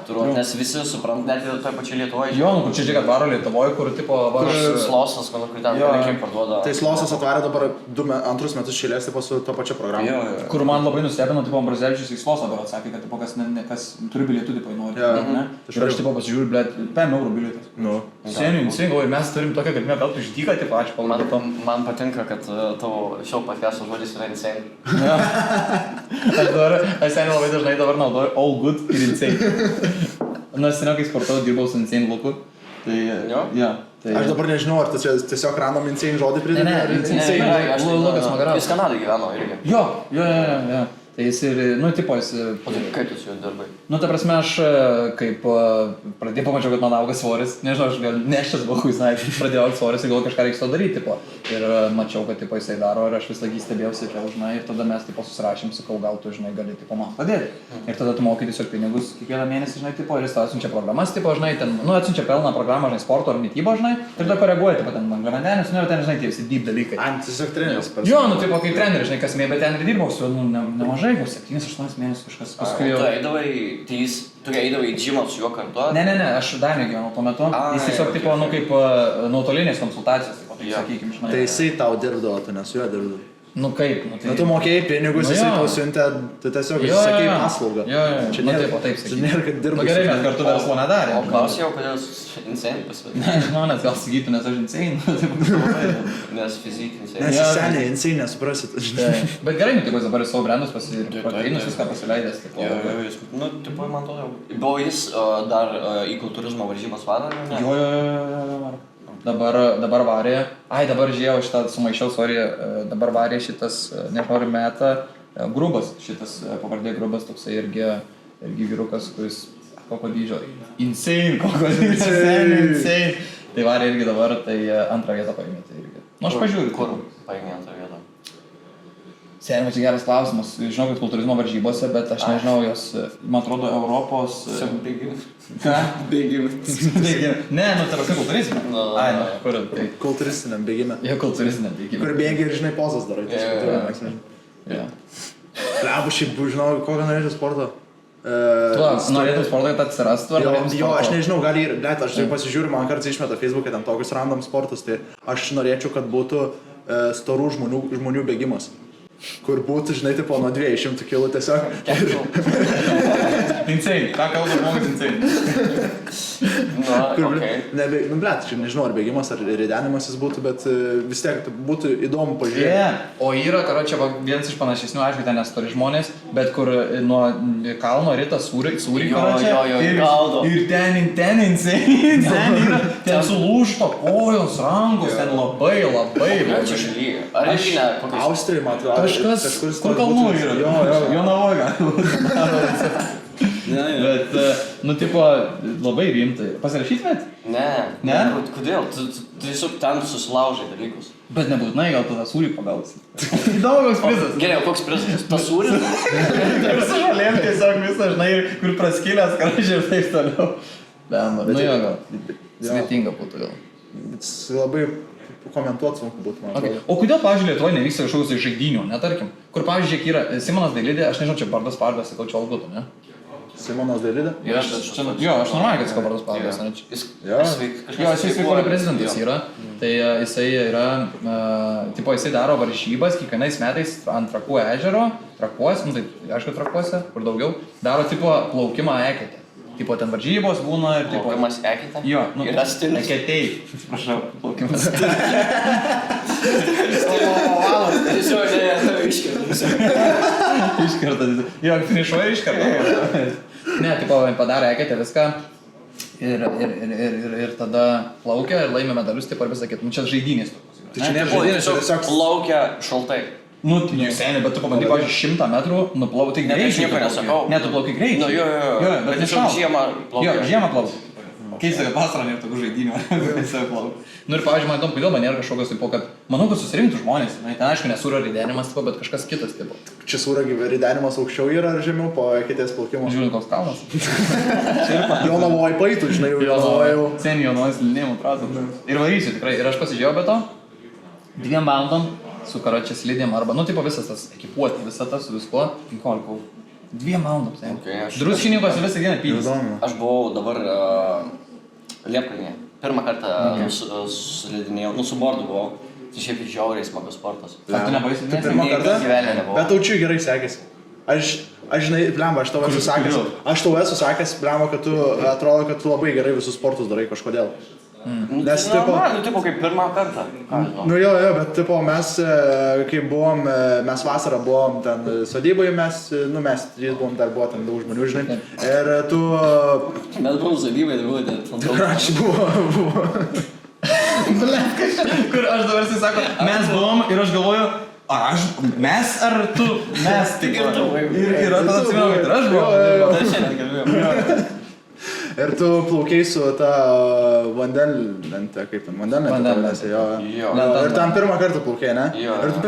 turuoti, nes visi suprant, net ir toje pačioje Lietuvoje. Jo, nu, kur čia žiūrėk atvaro Lietuvoje, kur tipo... Slosas, kur ten panašiai parduoda. Tai Slosas atvarė dabar 2 metus šilės, tipo, su to pačia programa. Kur man labai nustebino, tipo, Ambrazevičius į Slosą dabar atsakė, kad, tipo, kas turi bilietų, tipo, nori. Ir aš, tipo, pasižiūriu, blėt, 5 eurų bilietas. Nu. Seniai, ir mes turim tokią galimybę gal tu išdyką, tipo, ačiū palaikytom. Man patinka, kad tavo šio podcast'o žodis yra insane. Aš seniai labai dažnai dabar naudoju all good ir insane. Nors seniau, kai sportavau, dirbau su insane Luku. Tai... Aš dabar nežinau, ar tu čia tiesiog random insane žodį pridėti. Ne, Lukas Magaras. Jis Kanadai gyveno irgi. Jo. Tai jis ir, nu, tipo, jis... O tai kaip tu su juo dirbai? Nu, ta prasme, aš kaip pradėjau pamačiau, kad man auga svoris. Nežinau, aš gal neščias buvau, žinai, pradėjau auga svoris ir gal kažką reiks to daryti, tipo. Ir mačiau, kad, tipo, jisai daro ir aš vis laikį stebėjausi, žinai, ir tada mes, tipo, susirašėm, sakau, gal tu, žinai, gali, tipo, man padėti. Ir tada tu mokai tiesiog pinigus kiekvieną mėnesį, žinai, tipo, ir jis tau atsiunčia programas, tipo, žinai, ten, nu, atsiunčia pelną programą, žinai, sporto ar mitybo, žinai, ir tada koreguoja, tipo, ten angliavandenis, nu, ten, žinai, tie visi deep dalykai. Tiesiog treneris pats. Jo, nu, tipo, kaip treneris, žinai, kas mėg, bet ten ir dirbau su, nu, nemažai, 7-8 mėnesius kažkas. Paskui jau... Tu eidavai į džimą su juo kartu? Ne, aš Danijoj gyvenau tuo metu. Jis tiesiog, tipo, nu, kaip nuotolinės konsultacijos, tipo, sakykim, žinai. Tai jisai tau dirbdavo, tu ne su juo dirbdavo. Nu kaip, nu tai... Nu tu mokėjai pinigus, jisai tau siuntė, tu tiesiog sakei paslaugą. Jo, čia nėra, taip sakyti. Čia nėra, kad dirbai. Nu gerai, mes kartu verslo nedarėm. O klausiau, kodėl insane pasvedė? Ne, žmonės gal sakytų, nes aš insane. Nes fizik insane. Nes jis seniai insane, nesuprasit. Bet gerai, nu, tipo, jis dabar savo brandus proteinus viską pasileidęs. Nu, tipo, man to jau. Buvo jis dar į kultūrizmo varžybas vadovė, ne? Jo. Dabar varė, dabar žiūrėjau šitą, sumaišiau, dabar varė šitas, nežinau, metą, Grubas, šitas pavardė Grubas, toksai irgi vyrukas, kuris, kokio dydžio, insane, insane. Tai varė irgi dabar, tai antrą vietą paėmė, tai irgi. Nu, aš pažiūriu. Kur paėmė antrą vietą? Seniai, čia geras klausimas. Žinau, kad kultūrizmo varžybose, bet aš nežinau jos, man atrodo, Europos... Bėgimas. Ką? Bėgimas. Ne, nu tai yra kultūrizme. Ai, nu, kur tai? Kultūristiniam bėgime. Jo, kultūristiniam bėgime. Kur bėgi ir, žinai, pozas darai. Lebu, šiaip, žinau, kokią norėčiau sportą. Tu norėtum sportą, kad atsirastų, ar norėtum sportą? Jo, aš nežinau, gali ir, bet aš pasižiūriu, man kartais išmeta Facebook'e ten tokius random sportus, tai aš norėčiau, kad būtų storų žmonių bėgimas. Kur būtų, žinai, tipo nuo 200 kg tiesiog. Insane, ką kalba žmogus insane. Nu, blet, nežinau, ar bėgimas, ar ridenimasis būtų, bet vis tiek būtų įdomu pažiūrėti. O yra, čia vienas iš panašesnių, aišku, ten nestori žmonės, bet kur nuo kalno rita sūrį, ir ten insane yra, ten sulūžto kojos, rankos, ten labai. Ar ne? Austrijai, man atrodo. Kažkas, kur kalnų yra. Jo navoga. Bet, nu, tipo, labai rimtai. Pasirašytumėt? Ne? Kodėl? Tu tiesiog ten susilaužai dalykus. Bet nebūtinai, gal tu tą sūrį pagausi. Įdomu, koks prizas. Gerai, koks prizas? Tas sūris? Ir su žalėm tiesiog visą, žinai, kur praskilęs karažiai ir taip toliau. Nu jo, gal. Svetinga būtų gal. Labai komentuoti sunku būtų, man atrodo. O kodėl, pavyzdžiui, Lietuvoje nevyksta kažkokios žaidynių, netarkim? Kur, pavyzdžiui, kiek yra Simonas Dailidė, aš nežinau, čia Bardas Pardas, sakau, čia Olgutų, ne? Simonas Dailidė? Jo, aš normaliai, kad sakau Bardas Pardas, ne? Jo, jis sveikuolio prezidentas yra, tai jisai yra, tipo, jisai daro varžybas kiekvienais metais ant Trakų ežero, Trakuose, nu tai, aišku, Trakuose, kur daugiau, daro, tipo, plaukimą eketę. Tipo, ten varžybos būna ir tipo... Plaukimas eketė? Jo, nu... Yra stilius? Eketei. Prašau, plaukimas. Tiesiog, iškertas. Iškertas. Jo, finišuoja ir iškertas. Ne, tipo, padarė eketę viską ir tada plaukia ir laimė medalius, tipo, ir visą kitą. Nu, čia žaidynės. Tai čia ne žaidynės, čia tiesiog... Plaukia šaltai. Nu, seniai, bet tu pabandyk, pavyzdžiui, 100 metrų nuplauti greitai. Ne, aš nieko nesakau. Ne, tu plauki greitai. Nu, jo, bet tiesiog žiemą plaukia. Jo, žiemą plaukia. Keista, kad vasarą nėra tokių žaidynių, tiesiog plaukia. Nu ir, pavyzdžiui, man įdomu, kodėl man nėra kažkokios, tipo, kad manau, kad susirinktų žmonės. Ten, aišku, nesūro ridenimas, tipo, bet kažkas kitas, tipo. Čia sūro ridenimas aukščiau yra ar žemiau po eketės plaukimo? Žiūrint, koks kalnas. Jonavoje paitų, žinai, jau Jonavoje. Seniai Jonavoje slidinėjimų trasą. Ir varysiu tikrai. Ir aš pasižiūrėjau be to 2 valandom su karočią slidėm arba, nu, tipo, visas tas ekipuotė, visa tas su viskuo, 15. 2 valandom, seniai. Druskininkos visą dieną pylis. Aš buvau dabar Liepkalnyje. Pirmą kartą slidinėjau, nu, su bordu buvau. Tai šiaip žiauriai smagus sportas. Ar tu nebaisi slidinėti? Pirmą kartą? Gyvenime nebuvau. Bet taučiui gerai sekėsi. Aš žinai, blemba, aš tau esu sakęs, blemba, kad tu, atrodo, kad tu labai gerai visus sportus darai kažkodėl. Nes, tipo, kaip pirmą kartą. Nu jo, bet, tipo, mes, kai buvom, mes vasarą buvom ten sodyboje, mes 3 buvom, dar buvo ten daug žmonių, žinai. Ir tu... Mes buvom sodyboje, dar buvo ten. Aš buvo. Kur aš dabar sako, mes buvom ir aš galvoju, mes ar tu, mes, tik ir tu. Ir tada atsimenu, kad ir aš buvau. Tai šiandien kalbėjau. Ir tu plaukiai su ta vandenlente, kaip ten, vandenlente, jo. Ir ten pirmą kartą plaukiai, ne? Ir tu,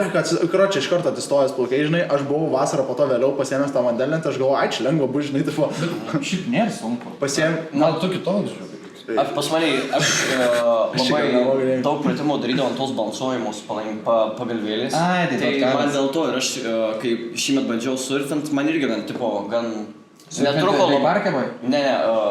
karočią, iš karto atsistojęs plaukiai, žinai, aš buvau vasarą po to vėliau pasiėmęs tą vandenlentę, aš galvoju, čia lengva bus, žinai, tipo. Šiaip nėra sunku. Gal tu kitoks, žiūrėk. Pas mane, aš labai daug pratimų darydavau ant tos balansuojimus pagalvėlės. Tai man dėl to ir aš, kai šįmet bandžiau surfint, man irgi gan... Netruko labai... Parke buvai? Ne,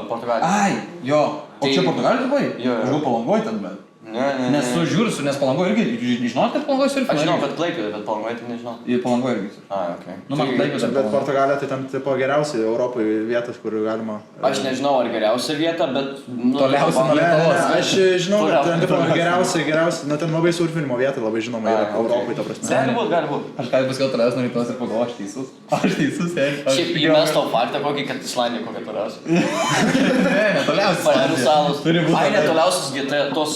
Portugalijoje. Ai, jo. O čia Portugalijoje buvai? Jo. Aš buvau Palangoj ten, bet. Ne. Nes tu žiūrėsiu, nes Palangoj irgi, žinot, kad Palangoj surfina? Aš žinau, kad Klaipėdoje, bet Palangoj tai nežinau. Į Palangoj irgi. Okei. Nu, man Klaipėdoje. Bet Portugalija tai ten tipo geriausia Europoje vietas, kur galima... Aš nežinau, ar geriausia vieta, bet... Toliausia nuo Lietuvos. Aš žinau, kad ten tipo geriausia, nu ten labai surfinimo vieta, labai žinoma yra Europoje, ta prasme. Gali būt. Aš gal paskui toliausia nuo Lietuvos ir pagalvoju, aš teisus. Aš teisus, Šiaip įmes tau faktą kokį, kad Islandija kokia toliausia. Ne, netoliausias. Farerų salos. Ai, netoliausias GT, tos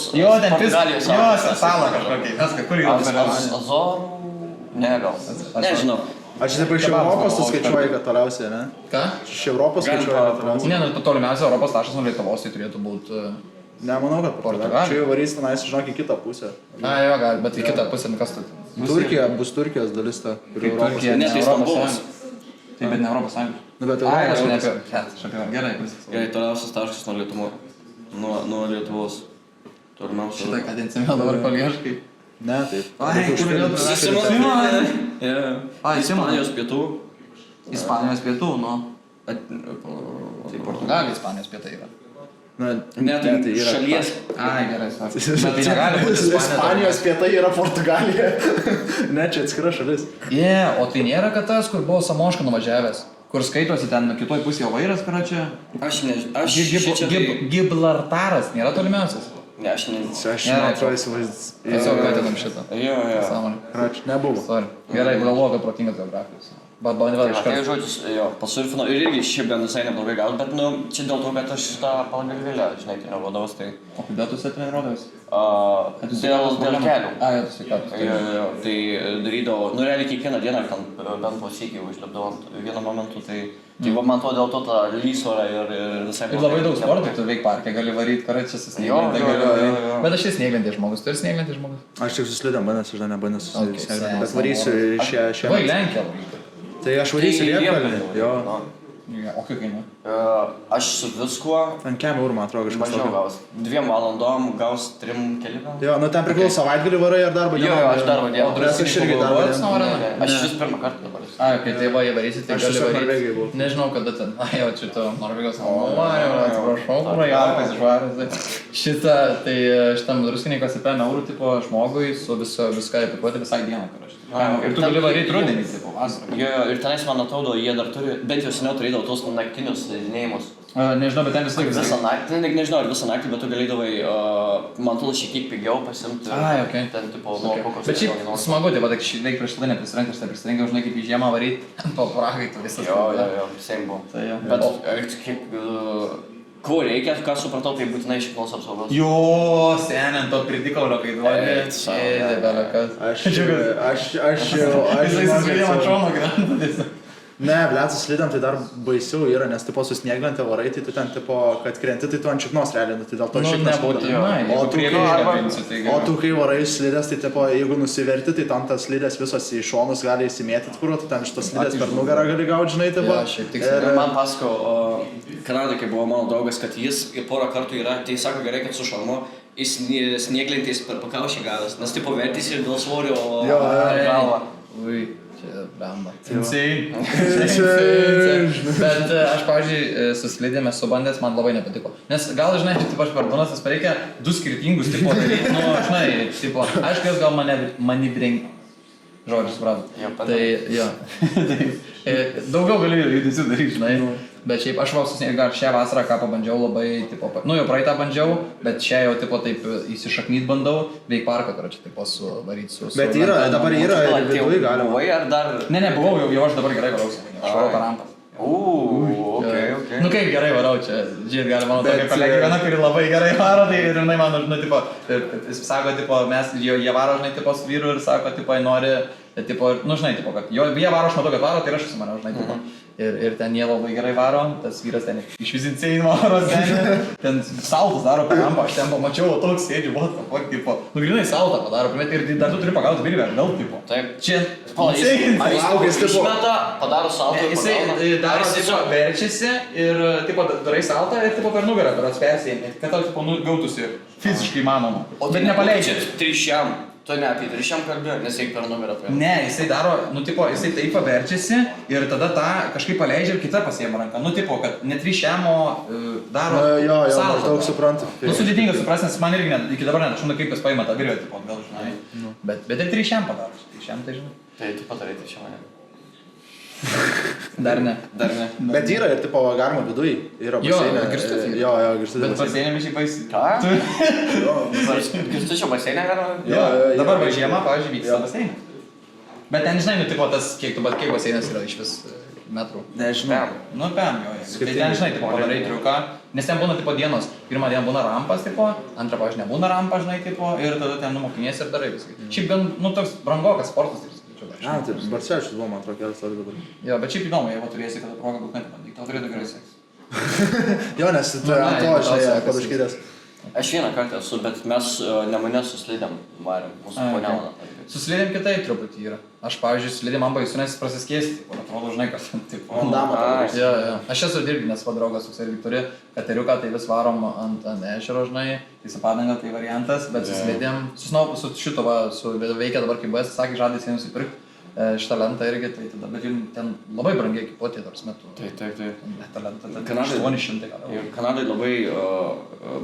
Portugalijos salos. Jo, salą kažkokiai. Viską, kur yra salą? Azorų? Ne, gal. Nežinau. Aš taip iš Europos tu skaičiuoji, kad toliausiai, ne? Ką? Iš Europos skaičiuoji, kad toliausiai. Ne, nu, tolimiausia Europos taškas nuo Lietuvos, tai turėtų būti... Ne, manau, kad Portugalija. Čia jau varys tenais, žinok, į kitą pusę. A, jo, gal, bet į kitą pusę, kas tu... Turkija bus Turkijos dalis ta. Turkija, ne, tai Stambulas. Taip, bet ne Europos Sąjunga. Nu, bet Ai, aš Europos. apie gerai. Gerai, toliausias taškas nuo Lietuvos. Šitą kadenciją dabar palieškai. Ne, taip. Ai, kur vėl Ispanijos pietų. Ispanijos pietų, nu. Tai Portugalija, Ispanijos pietai yra. Ne, tai yra šalies. Ai, gerai, bet tai negali būti Ispanijos pietai yra Portugalija. Ne, čia atskira šalis. O tai nėra, kad tas, kur buvo Samoška nuvažiavęs, kur skaitosi ten kitoj pusėje vairas, karočią. Aš nežinau. Gibraltaras nėra tolimiausias. Ne, aš nežinau. Aš neatrodo įsivaizduoju. Tiesiog atėdam šitą. Jo. Sąmonė. Rač, nebuvo. Sorry. Gerai, galvoju, kad protingas geografijos. Bandė vėl iš Tai karto. žodžius, jo, pasurfino ir irgi šiaip gan visai neblogai gaut, bet, nu, čia dėl to, kad aš šitą Palanggalvilę, žinai, treniruodavos, tai... O kodėl tu treniruodavęs? Dėl kelių. Ai, tu sveikatos. Jo, tai darydavau, nu, realiai kiekvieną dieną ten bent po sykį užlipdavau vienu momentu, tai va, man to dėl to ta lysvara ir visai... Ir labai daug sportų, tu veik parke, gali varyti, karai čia su snieglente, gali varyti. Bet aš snieglentė žmogus, tu ir snieglentė žmogus. Aš tik suslidėm, bandęs, aš dar nebandęs suslidėm, bet varysiu šią... Vai Lenkija varyti. Tai aš varysiu Liepkalnį, jo. O kiek kainuoja? Aš su viskuo... Ten kem eurų, man atrodo, kažkas Mažiau gaus. 2 valandom gaus 3 keli gal. Jo, nu ten priklauso savaitgalį varai ar darbo dieną. Jo, aš darbo dieną. O aš irgi darbo dieną. Aš vis pirmą kartą dabar. Ai, kai tai va, jie varysi, tai gali varyti. Nežinau, kada ten. Ai, jau čia to Norvegijos atsiprašau, prajalkas išvaręs. Šitą, tai šitam druskininkas apie eurų tipo žmogui su viską įpikuoti visai dieną. Ir tu gali varyti rudenį, tipo vasarą. Jo, ir tenais, man atrodo, jie dar turi, bent jau seniau turėdavo tos naktinius slidinėjimus. Nežinau, bet ten visą laiką. Visą naktį, nežinau, ar visą naktį, bet tu galėdavai, man atrodo, šiek tiek pigiau pasimti. Ai, okei. Ten, tipo, nuo kokios... Bet šiaip smagu, tai va, tak reik prieš tada neprisirengti, aš tai prisirengiau, žinai, kaip į žiemą varyti, ant to prakaito visas. Jo, same buvo. Tai jo. Bet kiek... Ko reikia, ką supratau, tai būtinai šiknos apsaugos. Jo, seniant to pridikaulio, kai duodė. Aš Ne, blėt, slidėm, tai dar baisiau yra, nes tipo su snieglente varai, tai tu ten tipo, kad krenti, tai tu ant šiknos realiai, tai dėl to šiknos būtų. O tu kai varai slidės, tai tipo, jeigu nusiverti, tai tam tas slidės visos į šonus gali įsimėtyti, kur tu ten šitas slidės per nugarą gali gauti, žinai, tipo. Ir man pasako, Kanadai, kai buvo mano draugas, kad jis porą kartų yra, tai sako gerai, kad su šalmu jis snieglentės per pakaušį gavęs, nes tipo vertys ir dėl svorio galvą. Čia bamba. Insane. Bet aš, pavyzdžiui, su slidėmis subandęs, man labai nepatiko. Nes gal, žinai, tipo, aš per bonusas reikia 2 skirtingus tipo daryti. Nu, žinai, tipo, aišku, jos gal manevringi. Žodžiu, suprantu. Tai, jo. Daugiau galiu judesių daryti, žinai. Bet šiaip aš šią vasarą ką pabandžiau labai, tipo, nu jau praeitą bandžiau, bet šią jau tipo taip įsišaknyt bandau, veik parką, čia tipo su varyt su... Bet yra, dabar yra, viduje galima. Buvai ar dar... Ne, buvau, jau aš dabar gerai varausi. Aš varau per rampą. Okay. Nu kaip gerai varau čia, žiūrėt, gali mano tokia kolegė viena, kuri labai gerai varo, tai ir jinai man, žinai, tipo, jis sako, tipo, jie varo, žinai, tipo, su vyru ir sako, tipo, nori, tipo, nu, žinai, tipo, kad jie varo, aš matau, kad varo, tai ir aš susimaniau, žinai, tipo. Ir ten jie labai gerai varo, tas vyras ten išvizincėjai varo, ten saltus daro per rampą, aš ten pamačiau, toks sėdžiu, what the fuck, tipo, nu grinai saltą padaro, ir dar tu turi pagauti virvę, gal, tipo. Taip. Čia, jis išmeta, padaro saltą ir jisai daro, tipo, verčiasi ir, tipo, darai saltą ir, tipo, per nugarą, per atspersėjai, kad tau, tipo, gautusi fiziškai manoma. Bet nepaleidžia. Trišiam. Tu ne apie trišiam kalbėjai, nes eik per numerą. Ne, jisai daro, nu, tipo, jisai taip paverčiasi ir tada tą kažkaip paleidžia ir kita pasiema ranką. Nu, tipo, kad ne trišiamo daro jo, saltą. Daug suprantu. Nu, sudėtinga suprast, nes man irgi iki dabar net, aš žinau, kaip jis paima tą virvę, tipo, gal, žinai. Bet ir trišiam padaro. Trišiam, tai žinai. Tai tu padarai trišiam, ne? Dar ne. Bet yra ir tipo galima viduj, yra baseinė. Jo, girstutis. Bet baseinė mišiai baisi. Ką? Girstučio baseinė galima? Jo, dabar va žiemą, pavyzdžiui, vyksta baseinė. Bet ten, žinai, nu, tipo, tas, kiek baseinas yra iš vis metrų. Nežinau. Nu, pėm, jo. Tai ten, žinai, tipo, padarai triuką, nes ten būna, tipo, dienos. Pirmą dieną būna rampas, tipo, antrą, pavyzdžiui, nebūna rampas, žinai, tipo, ir tada ten numokiniesi ir darai viską. Šiaip gan, nu, toks brangokas sportas. Tai Barsevičius buvo, man atrodo, kelias dabar. Jo, bet šiaip įdomu, jeigu turėsi kada progą būtinai pabandyti, tau turėtų gerai sektis. Jo, nes tu ant to, žinai, padaškytės. Aš vieną kartą esu, bet mes Nemune su slidėm varėm, mūsų po Nemuną. Su slidėm kitaip truputį yra. Aš, pavyzdžiui, slidėm man baisu, nes prasiskėsti, tipo, atrodo, žinai, kas ten, tipo. Jo. Aš esu dirbi, nes draugas toks irgi turi kateriuką, tai vis varom ant ežero, žinai, tai su padanga tai variantas, bet su slidėm, su šito va, veikia dabar kaip BS, sakė, žadai sėj nusipirkti. Šitą lentą irgi, tai tada, bet ten labai brangiai ekipuotė tarp metų. Taip. Ta lenta, ten 800 gal. Ir Kanadai labai,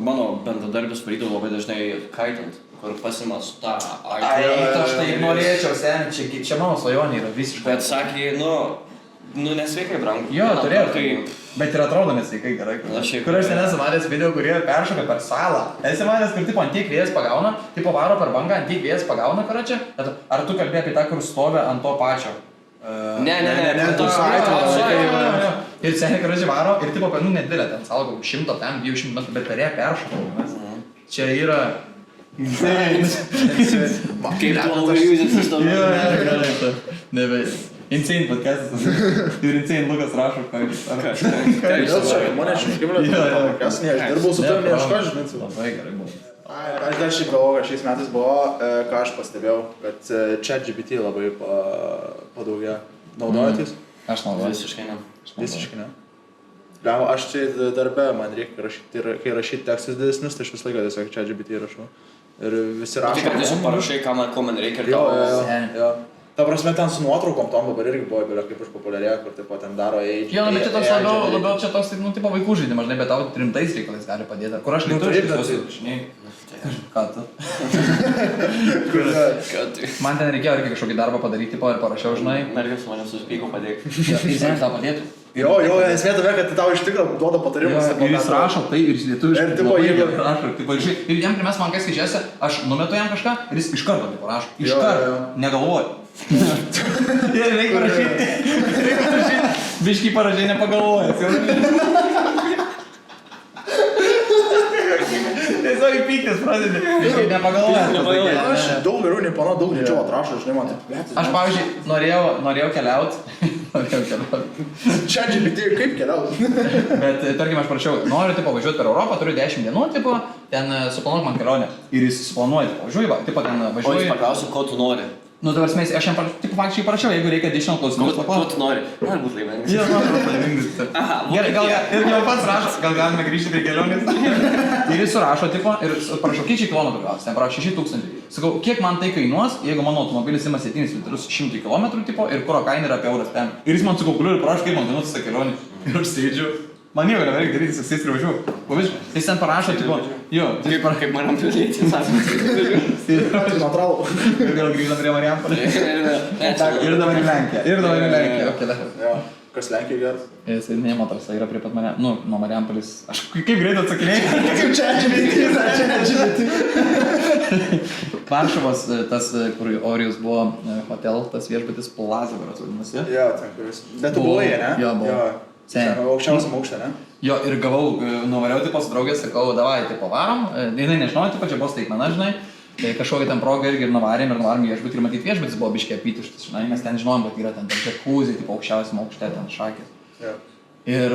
mano bendradarbis varydavo labai dažnai kaitant, kur pasima su tą Aš tai norėčiau, seniai, čia mano svajonė yra visiškai. Bet sakė, nu nesveikai brangu. Jo, turėjo, bet ir atrodo nesveikai gerai. Kur aš ten esu matęs video, kurie peršoka per salą. Esi matęs, kur tipo ant tiek vėjas pagauna, tipo varo per bangą, ant tiek vėjas pagauna, karačia. Ar tu kalbėjai apie tą, kur stovi ant to pačio? Ne, tu Ir seniai, karačia varo, ir tipo, nedėlė, ten salgo 100, ten 200 metrų, bet per ją peršoka. Čia yra... Kaip tu labai jūzės istoriją. Insane podcastas. Ir Insane Lukas rašo, ką jis. Mane iškimlė, aš dirbau su tavimi, aš ką žinai. Labai gerai buvo. Aš dar šiaip galvoju, kad šiais metais buvo, ką aš pastebėjau, kad ChatGPT labai padaugėjo. Naudojatės? Aš naudoju. Visiškai ne. Gal aš čia darbe, man reikia rašyti, kai rašyti tekstus didesnius, tai aš visą laiką tiesiog ChatGPT rašau. Ir visi rašo. Tik tiesiog parašai, ko man reikia ir Jo. Ta prasme, ten su nuotraukom tom dabar irgi buvo, kaip išpopuliarėjo, kur tipo ten daro age. Jo, bet čia toks labiau čia toks, tipo vaikų žaidimas, žinai, bet tau rimtais reikalais gali padėti. Kur aš lietuviškai žinai. Ką tu? Man ten reikėjo irgi kažkokį darbą padaryti, ir parašiau, žinai. Merginas mane susipyko padėk. Ir sen tau padėtų. Jo, esmė tame, kad tau iš tikrųjų duoda patarimus. Ir jis rašo tai, ir jis lietuviškai. Ir tipo, jeigu rašo, ir jam primes man kas skaičiuosi, aš numetu jam kažką ir jis iš karto tipo rašo. Iš karto, negalvoju. Ir reikia parašyti. Biškį parašai nepagalvojęs. Tiesiog įpyktis pradedi. Biškį nepagalvojęs. Aš daug geriau nepano, daug greičiau atrašo, žinai, man taip. Aš, pavyzdžiui, norėjau keliauti. ChatGPT kaip keliauti? Bet, tarkim, aš parašiau, noriu tipo važiuoti per Europą, turiu 10 dienų, tipo, ten suplanuok man kelionę. Ir jis suplanuoja, tipo, važiuoji, tipo, ten važiuoji. O jis paklausiu, ko tu nori. Nu, dabar smės, aš jam faktiškai parašiau, jeigu reikia additional klausimus, Ko tu nori? Nori būt laimingas. Jo, noriu būt laimingas. Gerai, ir jau pats rašo, gal galime grįžti prie kelionės. Ir jis surašo, tipo, ir parašau, kiek kilometrų gausi, ten parašo 6000. Sakau, kiek man tai kainuos, jeigu mano automobilis ima 7 litrus 100 km, tipo, ir kuro kaina yra apie euras ten. Ir jis man sukalkuliuoja ir parašo, kaip man kainuos tą kelionę. Ir aš sėdžiu. Man nieko nebereikia daryti, jis ir važiuoju. Jis ten parašo, tipo, jo. Kaip man pridėti, sako. Natūralu. Ir gal grįžtam prie Marijampolės. Ir dabar į Lenkiją. Okay, jo. Kas Lenkija geras? Jis nemotas, yra prie pat mane. Nu, nuo Marijampolės. Aš kaip greit atsakinėjau. Kaip ChatGPT. Varšuvos, tas, kur Orijus buvo hotel, tas viešbutis Plaza, berods vadinasi. Jo, ten kuris. Bet tu buvai, ne? Jo, buvo. Aukščiausiam aukšte, ne? Jo, ir gavau, nuvariau tipo su draugės, sakau, davai, tipo varom. Jinai nežinau, tipo čia buvo staigmena, žinai. Tai kažkokia ten proga irgi ir nuvarėm viešbutį ir matyt viešbutis buvo biškiai apytuštis, žinai, mes ten žinojom, kad yra ten jacuzzi, tipo aukščiausiam aukšte, ten šakės. Jo. Ir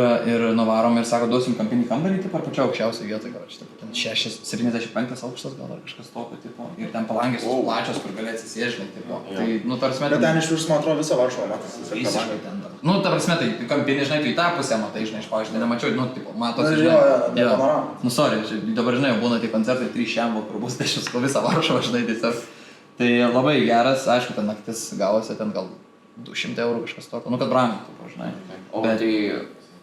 nuvarom ir sako, duosim kampinį kambarį, tipo, ar pačią aukščiausią vietą, gal čia, ten 75 aukštas gal ar kažkas tokio, tipo, ir ten palangės plačios, kur gali atsisėžinai, tipo. Tai, nu, tarsi, bet ten iš viršus, man atrodo, visą Varšuvą matys. Visiškai ten dar. Nu, ta prasme, tai kampinį, žinai, tu į tą pusę matai, žinai, iš pavyzdžiui, nemačiau, nu, tipo, matosi, žinai. Jo. Nu, sorry, dabar, žinai, jau būna tie koncertai 3 šiam vakarų bus, tai šis po visą Varšuvą, žinai, tiesiog. Tai labai geras, aišku, ten naktis gavosi, ten gal 200 eurų kažkas tokio, nu, kad brangiai, tipo, žinai. O tai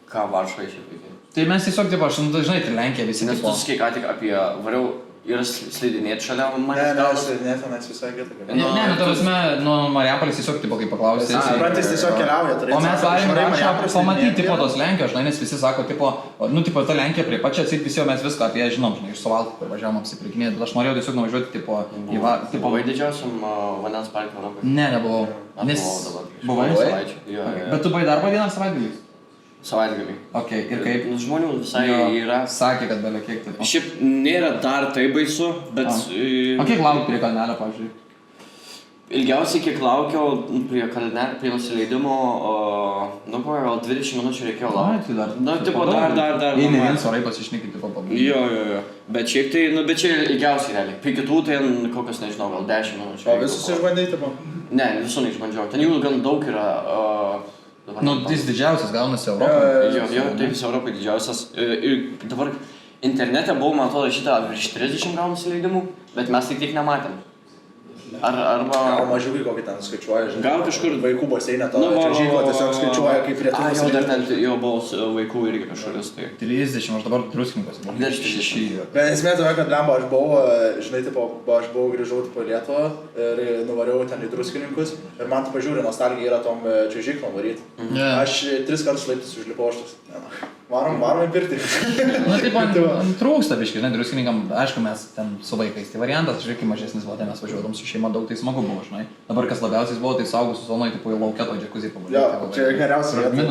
ką Varšuvai šiaip veikia? Tai mes tiesiog, tipo, aš, žinai, tai Lenkija visi, nes tipo. tu sakai ką tik apie variau ir slidinėti šalia manęs. Ne, slidinėti tenais visai kita. Ne, nu, ta prasme, nuo Marijampolės tiesiog, tipo, kaip paklausė. Suprantis tiesiog keliauja, o mes varim Varšuvą pamatyti, tipo, tos Lenkijos, žinai, nes visi sako, tipo, nu, tipo, ta Lenkija prie pačio atsit, visi jau mes viską apie ją žinom, žinai, iš Suvalkų, kur važiavom apsipirkinėti, bet aš norėjau tiesiog nuvažiuoti, tipo, į tipo, buvai didžiausiam vandens parke Europoje? Ne, nebuvau. Nes buvai? Bet tu buvai darbo dieną savaitgalį? Savaitgalį. Ok, ir kaip? Žmonių visai yra. Sakė, kad belia kiek taip. Šiaip nėra dar taip baisu, bet... O kiek laukti prie kalnelio, pavyzdžiui? Ilgiausiai, kiek laukiau prie nusileidimo, gal 20 minučių reikėjo laukti. Tipo dar. Jei ne vienas orai pasišnekinti po pabaigą. Jo. Bet šiaip tai, bet čia ilgiausiai realiai. Prie kitų tai kokios, nežinau, gal 10 minučių. O visus išbandai, tipo? Ne, visų neišbandžiau. Ten jų gan daug yra. Jis didžiausias gaunasi Europoje. Jo, tai vis Europoje didžiausias. Dabar internete buvo, man atrodo, šitą virš 30 gaunasi leidimų, bet mes tai tik nematėm. Arba... Gal mažiukai kokį ten skaičiuoja, žinai. Gal kažkur... Vaikų baseinė to čiuožyklą tiesiog skaičiuoja kaip prie tų. Jau dar ten jo buvo vaikų irgi kažkuris. Tai... 30, aš dabar druskininkas. Virš 30. Bet esmė tame, kad lemba, aš buvau grįžau į Lietuvą ir nuvariau ten į druskininkus ir man pažiūrė nostalgija yra tom čiuožyklom varyti. Aš 3 kartus laiptus užlipau aš toks. Varom į pirtį. Na taip, man trūksta biškai, žinai, druskininkam, aišku, mes ten su vaikais. Tai variantas, žiūrėk, mažesnis buvo, tai mes važiuodom su šeima daug, tai smagu buvo, žinai. Dabar kas labiausiai buvo, tai saugusių zonoj, tipo į laukę to džekuzį pavaryti. Jo, čia geriausia. -6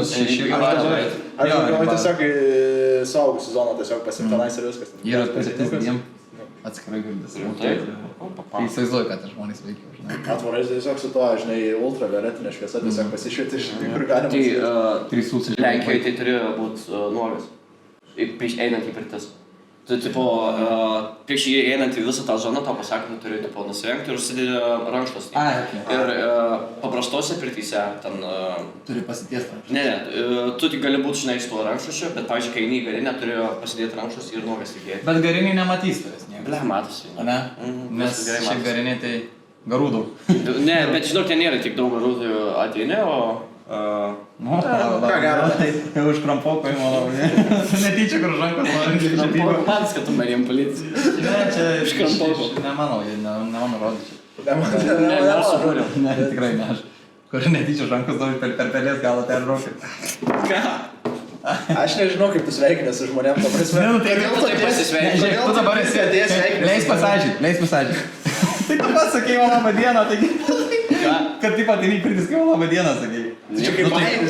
Aš galvoju tiesiog į saugusių zoną, tiesiog pasimtenais ir viskas. Yra patirtis dviem atskirai gildas. Tai įsivaizduoju, kad žmonės veikia, žinai. Atvarai tiesiog su to, žinai, ultravioletinė šviesa tiesiog pasišvieti, kur galima. Tai Lenkijoje tai turėjo būti nuogas, prieš einant į pirtis. Tu, tipo, prieš einant į visą tą zoną, tau pasakė, tu turi, tipo, nusirengti ir užsidėti rankšluostį. Ir paprastose pirtyse ten... Turi pasitiesti rankšluostį. Ne, tu tik gali būti, žinai, su tuo rankšluosčiu, bet, pavyzdžiui, kai eini į garinę, turi pasidėti rankšluostį ir nuogas tikėti. Bet gariniai nematys tavęs niekas. Ble, matosi. Ne? Nes šiaip gariniai tai garų daug. Ne, bet žinok, ten nėra tik daug garų, tai ateini, o... Ką gero, tai jau užkrampoko įmanau, ne? Netyčia, kur rankos nori. Pats, kad tu marim policija. Ne, čia Iškrampoko. Nemanau, ne mano rodžiai. Ne, nesupūriau. Ne, tikrai ne aš. Kur netyčia rankos nori per pelės galą ten rokai. Ką? Aš nežinau, kaip tu sveikinęs su žmonėm, to prasme. Ne, nu tai taip pasisveikinti. Žiūrėk, tu dabar esi atėjęs sveikinęs. Leis pasakyti. Tai tu pats sakei man labą dieną, taigi... Kad taip pat įvyk pirtis, kai man labą dieną sakei.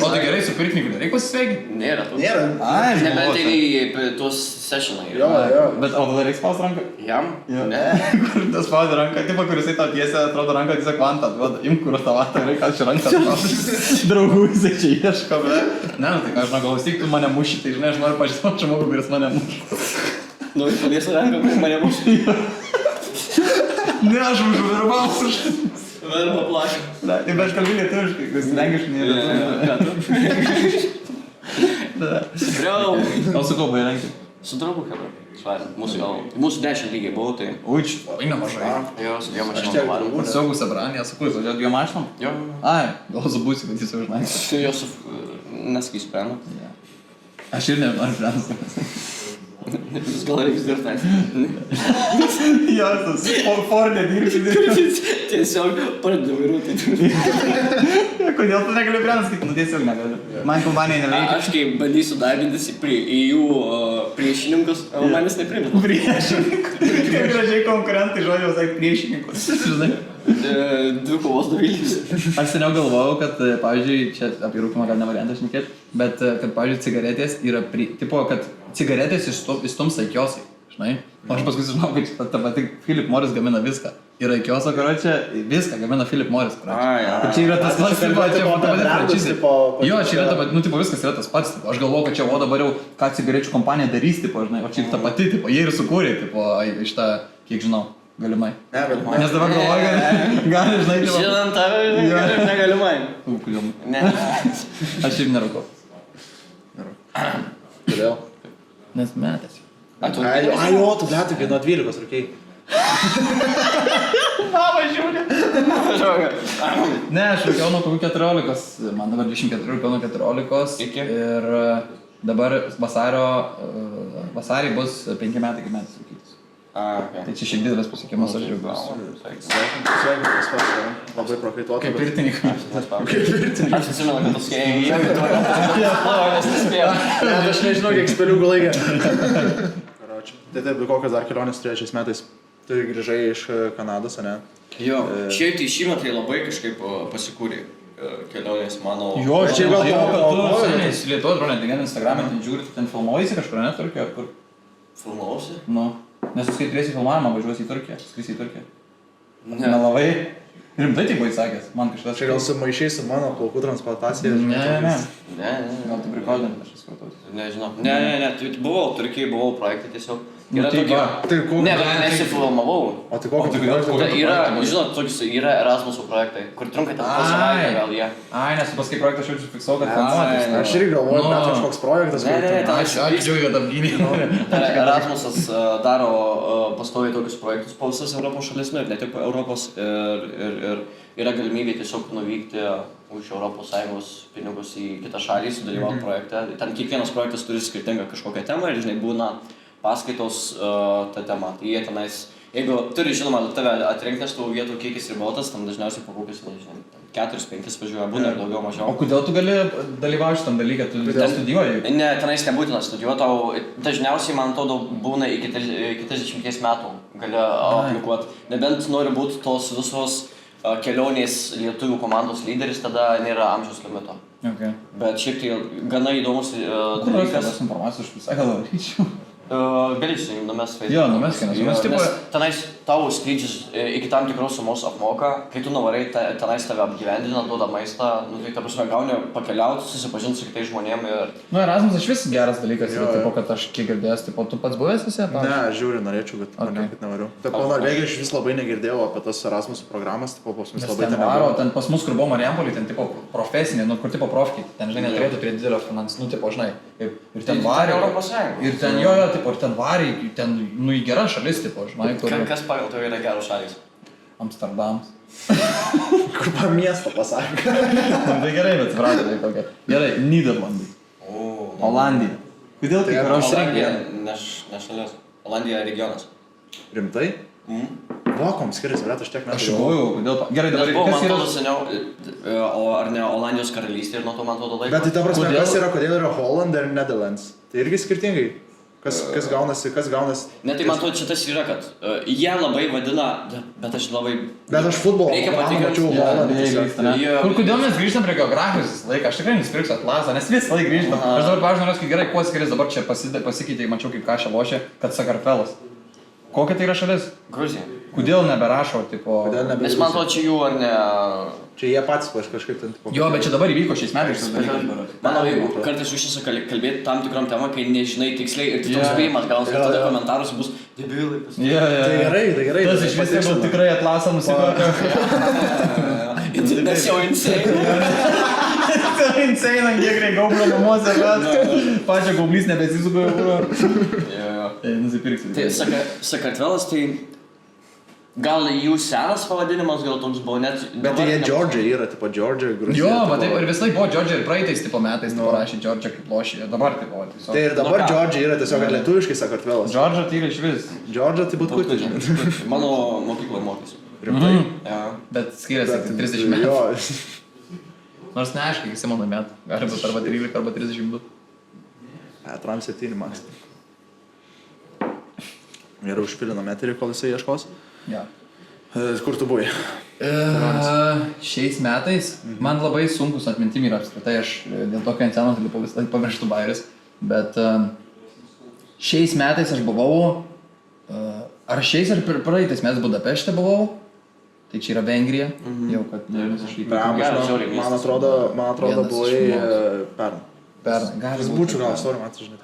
O tai gerai su pirtininku, nereik pasisveikinti? Nėra tu. Nėra. Ai, nebent į tuos sessionai. Jo. Bet o tada reiks spaust ranką? Jam? Ne. Kur tas spaudė ranką, tipo, kuris į tą tiesę, atrodo ranką tiesiog vantą, duoda, imk kur tą vantą, reikia čia ranką spaust. Draugų jisai čia ieško, bet... Ne, tai aš galvoju, tu mane muši, tai žinai, aš noriu pažįstoti žmogų, kuris mane muši. Nu, ir paliesi ranką, kuris mane muši. Ne, aš užvirbau už... Verba plašė. Na, tai aš kalbėjau lietuviškai, kuris lenkiškai nėra. Stipriau. O su kuo buvai lenkiai? Su draugu, hebra. Švarint. Mūsų 10 lygiai buvo, tai... Ui, labai nemažai. Jo, su dviem mašinom varėm. Saugus Abranė, su kuo, su dviem mašinom? Jo. Ai, gal su būsi, kad jis užnai. Jo, su... Nesakysiu prenu. Aš ir nenoriu prenas. Jūs gal reiks dirbti. Jo, su Fordė dirbti. Tiesiog pradėjau vairuoti. Kodėl tu negali prenas, kaip, nu tiesiog negaliu. Man kompanija neveikia. Aš kai bandysiu darbintis į jų priešininkus, o manęs neprimena. Priešininkus. Kaip gražiai konkurentai žodžiu, sakai priešininkus. Žinai? Dvi kovos dalyvis. Aš seniau galvojau, kad, pavyzdžiui, čia apie rūkimą gal ne variantas šnekėt, bet, kad, pavyzdžiui, cigaretės yra, tipo, kad cigaretės įstums aikiosai, žinai? O aš paskui žinau, kad ta pati Philip Morris gamina viską. Ir aikioso, karočią, viską gamina Philip Morris, karočią. Tai čia yra tas pats, tipo, čia ta pati frančizė. Jo, čia yra ta pati, nu, tipo, viskas yra tas pats, tipo. Aš galvoju, kad čia, o dabar jau, ką cigarečių kompanija darys, tipo, žinai, o čia ta pati, tipo, jie ir sukūrė, tipo, iš tą, kiek žinau. Galimai. Ne, bet man... Nes dabar galvoju, gali, žinai, tipo... Žinant tave, negalimai. Kodėl? Ne. Aš šiaip nerūkau. Kodėl? Nes metęs. Ai, jo, tu metai, kai nuo 12 rūkiai. Mama žiūrė. Ne, aš rūkiau nuo kokių 14. Man dabar 24, rūkiau nuo 14. Iki? Ir dabar vasarį bus 5 metai, kaip metais rūkytis. Okay. Tai čia šiek didelis pasiekimas, aš džiaugiuosi. Sveikintas pats, labai prakaituota. Kaip pirtininkas. Aš atsimenu, kad tu skėjai. Aš nespėjau. Aš nežinau, kiek spėlių laikė. Tai taip, kokios dar kelionės turėjo šiais metais? Tu grįžai iš Kanados, ne? Jo, šiaip tai šį metą labai kažkaip pasikūrė kelionės mano... Jo, čia gal tu seniai Lietuvos dronė, ten Instagram'e, ten žiūri, ten filmuojasi kažkur, ne, Turkijoje, kur? Filmavausi? Nu. Nes tu kai turėsi filmavimą, važiuosi į Turkiją, skrisi į Turkiją. Melavai. Rimtai tik buvai sakęs, man kažkas. Čia gal sumaišiai su mano plaukų transplantacija. Ne. Ne. Gal tu prikodinai, aš supratau. Nežinau. Ne, buvau Turkijai, buvau projektai tiesiog. Yra tai tokie... Tai kokį... Ne, bet nesifilmavau. O tai kokį... Tai yra, žinot, tokius yra Erasmusų projektai, kur trunka ten po savaitę gal jie. Ai, nes tu paskui projektą aš jau fiksau, kad filmuotis. Aš irgi galvoju, kad kažkoks projektas. Aš džiaugiu, kad apgynė. Erasmusas daro pastoviai tokius projektus po visas Europos šalis, ir ne tik po Europos. Ir yra galimybė tiesiog nuvykti už ES pinigus į kitą šalį, sudalyvauti projekte. Ten kiekvienas projektas turi skirtingą kažkokią temą ir, žinai, būna paskaitos tą temą. Tai jie tenais, jeigu turi, žinoma, tave atrinkti, nes tų vietų kiekis ribotas, tam dažniausiai pakūkis, nežinau, 4-5 važiuoja, būna ir daugiau mažiau. O kodėl tu gali dalyvauti šitam dalyką, tu studijuoji? Ne, tenais nebūtina studijuoti, tau dažniausiai, man atrodo, būna iki 30 metų gali aplikuoti. Nebent nori būti tos visos kelionės lietuvių komandos lyderis, tada nėra amžiaus limito. Okay. Bet šiaip tai gana įdomus dalykas. Kur tas informacijos aš visai gal varyčiau? Galėsiu numes Facebook. Jo, numeskime. Nes tenais tavo skrydžius iki tam tikros sumos apmoka, kai tu nuvarai, tenais tave apgyvendina, duoda maistą, tai ta prasme gauni pakeliauti, susipažinti su kitais žmonėm ir... Erasmus iš vis geras dalykas yra, tipo, kad aš kiek girdėjęs, tipo, tu pats buvęs esi? Ne, žiūriu, norėčiau, bet mane kaip nevariu. Taip, po Norvegijos aš vis labai negirdėjau apie tas Erasmus programas, tipo, pas mus labai ten nebuvo. Ten pas mus, kur buvo Marijampolį, ten tipo profesinė, kur tipo profkiai, ten, žinai, neturėtų turėti didelio finansų, tipo, žinai, ir ten varė. Ir ten jo, tipo, ir ten varė, ten, į geras šalis, tipo, žinai, kur... Kas pagal to yra geros šalis? Amsterdams. Kur pa miestą pasakė. Tai gerai, bet supratai, tai kokia. Gerai, Nyderlandai. Olandija. Kodėl tai geros Olandija ne šalis. Olandija regionas. Rimtai? Vokom skiriasi, bet aš tiek metų. Aš buvau, kodėl... Gerai, dabar kas yra... seniau, ar ne Olandijos karalystė ir nuo to man atrodo laiko. Bet tai ta prasme, kodėl yra Holland ir Netherlands? Tai irgi skirtingai. Kas gaunasi? Ne, tai man to čia tas yra, kad jie labai vadina, bet aš labai... Bet aš futbolą mačiau Hollandą. Kodėl mes grįžtam prie geografijos visą laiką? Aš tikrai nusipirksiu atlasą, nes visą laiką grįžtam. Aš dabar pažiūrėjau, kai gerai, kuo skiriasi dabar čia pasikeitė, mačiau kaip Kašė lošė, kad Sakartvelas. Kokia tai yra šalis? Gruzija. Kodėl neberašo, tipo... Nes man to čia jų ar ne... Čia jie patys kažkaip ten... Jo, bet čia dabar įvyko šiais metais. Manau, jeigu kartais užsisa kalbėti tam tikrom temam, kai nežinai tiksliai ir toks spėjimas gaunasi, ir tada komentarus bus debilai. Tai gerai. Tas iš vis jau tikrai atlasą nusipirko. Nes jau insane. Insane, kiek reikia gaublio namuose, bet pačia gaublys nebesisuka jau. Nusipirksiu. Tai Sakartvelas, tai gal jų senas pavadinimas, gal toks buvo net... Bet jie Džordžia yra, tipo Džordžia, Gruzija. Jo, bet taip ir visai buvo Džordžia ir praeitais tipo metais, parašė Džordžia kaip lošė, dabar tipo. Tai ir dabar Džordžia yra tiesiog lietuviškai Sakartvelas. Džordžia tai yra iš vis. Džordžia tai būtų kuti, žinai. Mano mokykloje mokysiu. Rimtai? Bet skiriasi 30 metų. Nors neaiškiai, kai Simono metų. Gali būti arba 13, arba 32. Tram 7 max. Gerai, užpilinom eterį, kol jisai ieškos. Ja. Kur tu buvai? Šiais metais man labai sunkus atmintim yra apskritai, aš dėl to, kai ant senos lipu vis laik pamirštu bairis, bet šiais metais aš buvau, ar šiais ar praeitais metais Budapešte buvau, tai čia yra Vengrija, jau kad visiškai. Man atrodo buvai pernai. Vis būčiau gal, sorry, man tai žinai.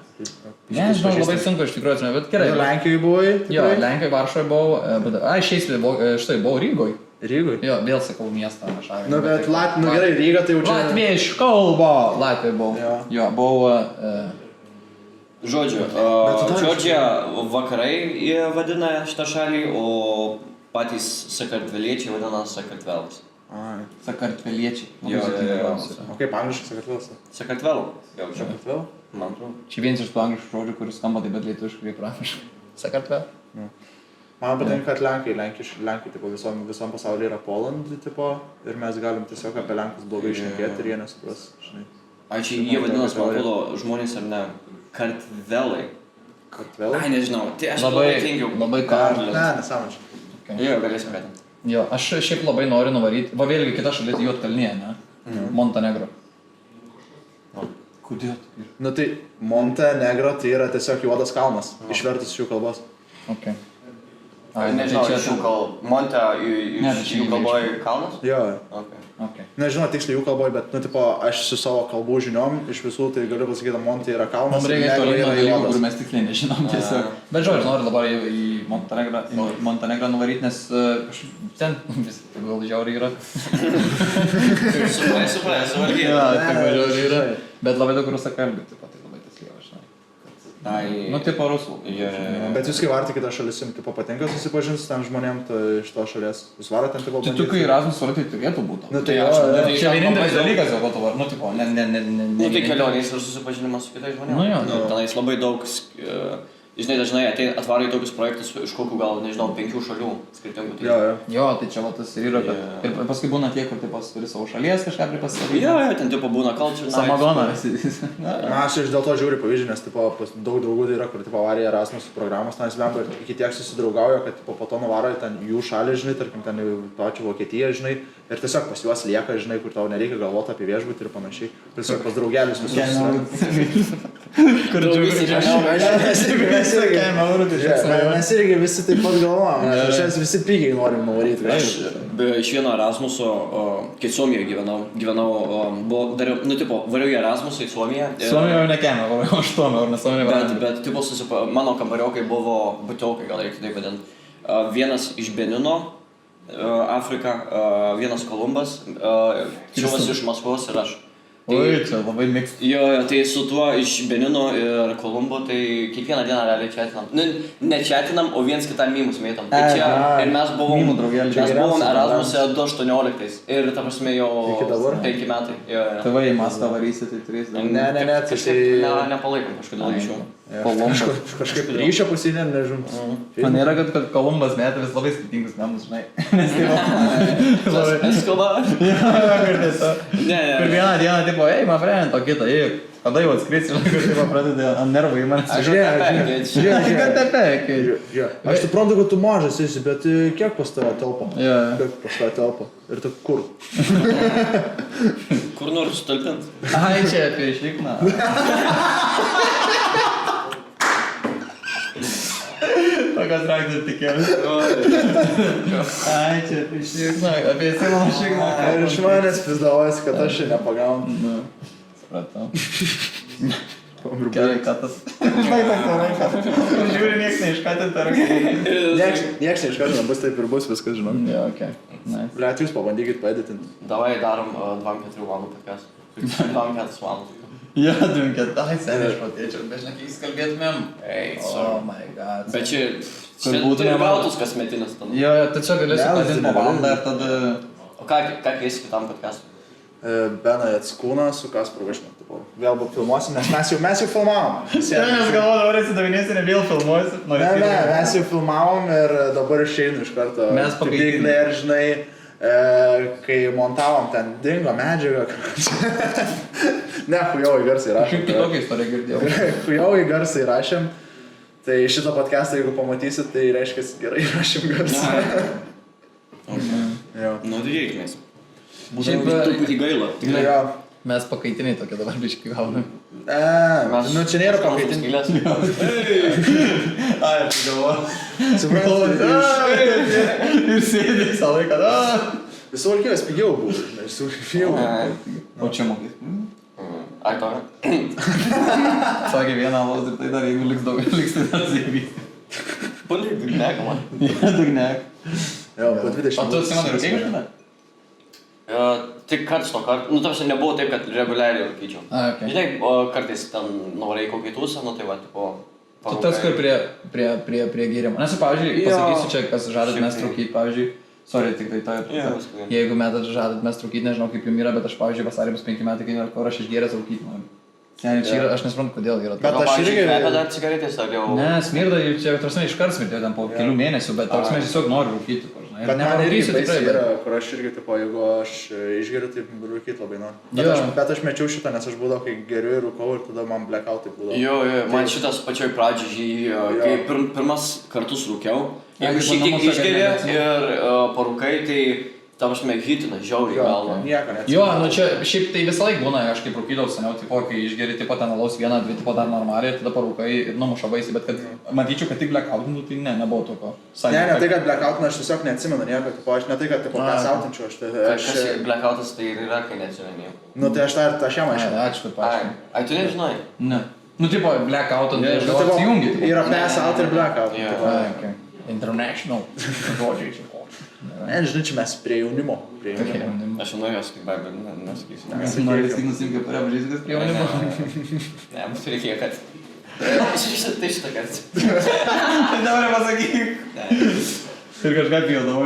Ne, žinau, labai sunku iš tikrųjų atsimenu, bet gerai. Lenkijoje buvai? Jo, Lenkijoje, Varšuvoje buvau, štai buvau Rygoje. Rygoje? Jo, vėl sakau miestą. Nu, bet gerai, Ryga tai jau čia... Latvija iš kalbo! Latvijoje buvau. Jo, buvau... Žodžiu, Džordžija vakarai vadina šitą šalį, o patys sakartveliečiai vadina Sakartvelas. Sakartveliečiai. Jo. O kaip angliškai Sakartvelas? Sakartvelo. Sakartvelo? Man atrodo. Čia vienas iš tų angliškų žodžių, kuris skamba taip pat lietuviškai kaip angliškai. Sakartvelo. Man patinka, kad Lenkai tipo, visam pasaulyje yra Poland, tipo, ir mes galim tiesiog apie Lenkus blogai šnekėti ir jie nesupras, žinai. Čia jie vadinas, man atrodo, žmonės ar ne, Kartvelai. Kartvelai? Ai, nežinau, tai aš labai tingiau. Labai karlis. Ne, nesąmončiai. Jo, galėsim pėti. Jo, aš šiaip labai noriu nuvaryti, va vėlgi kita šalis Juodkalnija, ne? Montenegro. Kodėl? Nu tai Montenegro tai yra tiesiog juodas kalnas, išvertus iš jų kalbos. Okay. Nežinau, iš jų Monte, iš jų kalboj kalnas? Jo. Okay. Nežinau tiksliai jų kalboj, bet, tipo, aš su savo kalbų žiniom iš visų, tai galiu pasakyti, Monte yra kalnas. Mums reikia toliau nuo dalykų, kur mes tiksliai nežinom tiesiog. Bet žodžiu, noriu dabar į Montenegrą nuvaryti, nes ten vis gal žiauriai yra. Suprasiu, žiauriai yra. Bet labai daug rusakalbių, taip pat, tai labai tas lieva, žinai. Nu, tipo rusų. Bet jūs kai varti kitą šalisim, tipo, patinka susipažinti su ten žmonėm iš to šalies? Jūs varate ten, tipo, bandyti? Tai tu, kai Erasmus varai, tai turėtų būti. Nu, tai čia vienintelis dalykas, dėl ko tu varai. Nu, tipo, Nu, tai kelionės ir susipažinimas su kitais žmonėm. Nu, tenais labai daug, žinai, dažnai atvaro į tokius projektus iš kokių gal, nežinau, 5 šalių skirtingų. Jo, tai čia va tas ir yra, kad ir paskui būna tie, kur taip turi savo šalies kažką pripasakyti. Jo, ten tipo būna culture night. Samagonas. Aš iš dėl to žiūriu pavyzdžių, nes tipo, daug draugų tai yra, kur tipo, varė Erasmus programos, tenais bemba ir iki tiek susidraugauja, kad tipo, po to nuvaro ten jų šalį, žinai, tarkim, ten pačią Vokietiją, žinai, ir tiesiog pas juos lieka, žinai, kur tau nereikia galvoti apie viešbutį ir panašiai. Tiesiog pas draugelius visus. Mes irgi visi taip pat galvojam, mes visi pigiai norim nuvaryti. Iš vieno Erasmuso, kai Suomijoje gyvenau, dariau, nu, tipo, variau į Erasmusą į Suomiją. Suomijoje nekėmė, variau 8 eurų, nes Suomijoje variau. Bet, tipo, mano kambariokai buvo butiokai, gal reikia taip vadinti. Vienas iš Benino, Afrika, vienas Kolumbas, čiūvas iš Maskvos ir aš. Oi, čia labai mėgst. Jo, tai su tuo iš Benino ir Kolumbo, tai kiekvieną dieną realiai chatinam. Ne chatinam, o viens kitam mimus mėtam. Tai čia, ir mes buvom Erasmuse 2018 ir ta prasme jau 5 metai. Tavai į Maskvą varysi, tai turėsi daug. Ne, tai nepalaikom kažkodėl anksčiau. Kažkaip ryšio pusinė, nežinau. Man yra, kad Kolumbas metė vis labai skirtingus memus, žinai. Nes tai Mes kalbame? Per vieną dieną, tipo, ei, man friend, o kitą, ei, kada jau atskrisi, žinai, kad tipo pradedi ant nervų į mane. Žiūrėk. Aš suprantu, kad tu mažas esi, bet kiek pas tave telpa? Kiek pas tave telpa? Ir tu kur? Kur nori sutalpint? Ai, čia apie išvykną. Tokios reakcijos tikėjausi. Ai, čia apie šikną, apie Simono šikną. Ir iš manęs pizdavosi, kad aš čia nepagaunu. Supratau. Gerai, katas. Žinai, tokia ranka. Žiūri, nieks neiškatinta ranka. Nieks neiškatinta, bus taip ir bus, viskas žinau. Jo, okei. Blet, jūs pabandykit paeditinti. Davai darom 2-4 valandų podcast. 2-4 valandų. Jo, 2-4. Ai, seniai aš patėčiau, bet žinai, kai įskalbėtumėm. Oh my god. Bet čia tai gautus kasmetinis tada. Jo, tai čia galėsiu padėti po valandą ir tada... O ką keisi kitam podcastui? Bena Jackūną su Kasparu Višniu. Vėl filmuosim, nes mes jau filmavom. Nes galvoju, dabar atsidavinėsi ir vėl filmuosi. Ne, mes jau filmavom ir dabar išeinu iš karto. Mes pagaitinė. Ir žinai, kai montavom ten dingo medžiagą. Ne, hujauai garsiai rašėm. Šiaip kitokią istoriją girdėjau. Hujauai garsiai rašėm. Tai šitą podcastą, jeigu pamatysit, tai reiškia gerai rašėm garsiai. Nu, tai reikmės. Šiaip truputį gaila. Mes pakaitiniai tokie dabar biškai gaunam. Nu čia nėra pakaitiniai. Ai, aš galvoju. Ir sėdė visą laiką. Visų valkybės pigiau buvo. Visų valkybės. O čia mokys. Ai, to. Sakė vieną alaus ir tai dar, jeigu liks daug, liks tai dar zėvys. Palik, dugnek, man. Ja, dugnek. Jo, po 20 O tu atsimeni rūkiai kažkada? Tik karts nuo karto. Nu, tarsi nebuvo taip, kad reguliariai rūkyčiau. Žinai, kartais ten norėjai kokį tūsą, nu tai va, tipo... Tu tas, kur prie gėrimo. Nes, pavyzdžiui, pasakysiu čia, kas žadat mest rūkyti, pavyzdžiui. Sorry, tik tai to. Jeigu metat žadat mest rūkyti, nežinau kaip jums yra, bet aš, pavyzdžiui, vasarį bus 5 metai, kai nėra kur aš išgėręs rūkyti noriu. Aš nesuprantu, kodėl yra tai. Bet aš irgi... Kvepia dar cigaretės, ar jau... Ne, smirda, čia, tarsi, iškart smirda ten po kelių mėnesių, bet tarsi, tiesiog noriu rūkyti. Bet man irgi yra, kur aš irgi, tipo, jeigu aš išgeriu, tai rūkyti labai noriu. Bet aš mečiau šitą, nes aš būdavau, kai geriu ir rūkau ir tada man blackoutai būdavo. Jo, man šitas pačioj pradžiai, kai pirmas kartus rūkiau, jeigu šiek tiek išgeri ir parūkai, tai Tavo aš mėgytina, žiauriai galva. Nieko net. Jo, nu čia šiaip tai visą laiką būna, aš kaip rūkydavau seniau, tipo, kai išgeri tipo ten alaus vieną, dvi, tipo dar normaliai, tada parūkai ir numuša baisiai, bet kad matyčiau, kad tik blackoutintų, tai nebuvo tokio. Ne, tai kad blackoutinų aš tiesiog neatsimenu nieko, tipo, aš ne tai, kad tipo pasautinčiau, Kas blackoutas tai ir yra, kai neatsimenu. Nu tai aš tą šiam aš. Ačiū, kad paaiškinai. Ai, tu nežinai? Ne. Nu, tipo, blackoutant, tai aš gal atsijungi. Yra passout ir blackout. International. Žodžiai čia. Ne, žinai, čia mes prie jaunimo. Aš žinau jos kaip bet nesakysiu. Noriu tik nusimti parę važiuotis prie jaunimo. Ne, mūsų reikėjo, kad... Tai šitą kad... Tai dabar pasakyk. Ir kažką pildavo,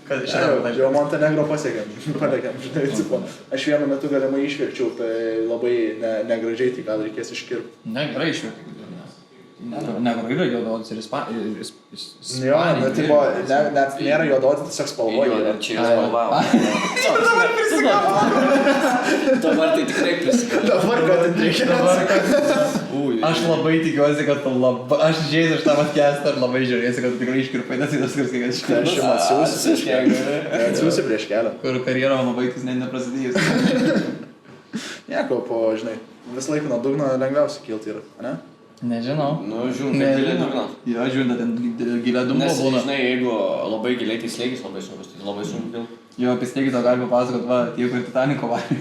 Jau Montenegro palekėm, žinai, tipo. Aš vienu metu galimai išverčiau, tai labai negražiai, tai gal reikės iškirpti. Ne, gerai išverti. Negražiai yra juodaodis ir ispanijai. Jo, bet tipo, net nėra juodaodis, tiesiog spalvoja. Ir čia yra spalvavo. Dabar tai tikrai prisikėlė. Dabar kad reikia. Aš labai tikiuosi, kad tu labai... Aš žiūrėsiu iš tą podcastą ir labai žiūrėsiu, kad tu tikrai iškirpai, nes tas kuris kiek Tai aš jums atsiųsiu prieš kelią. Kur karjerą mano baigtis neprasidėjus. Nieko, žinai, vis laiką nuo dugno lengviausia kilti yra, ne? Nežinau. Nu, žiūrint, kaip giliai dugną. Jo, žiūrint, ten giliai dugno Nes, būna. žinai, jeigu labai giliai, tai slėgis labai sunkus, tai labai sunku pilti. Jo, apie slėgį tau gali papasakot, va, tie, kur Titaniko varė.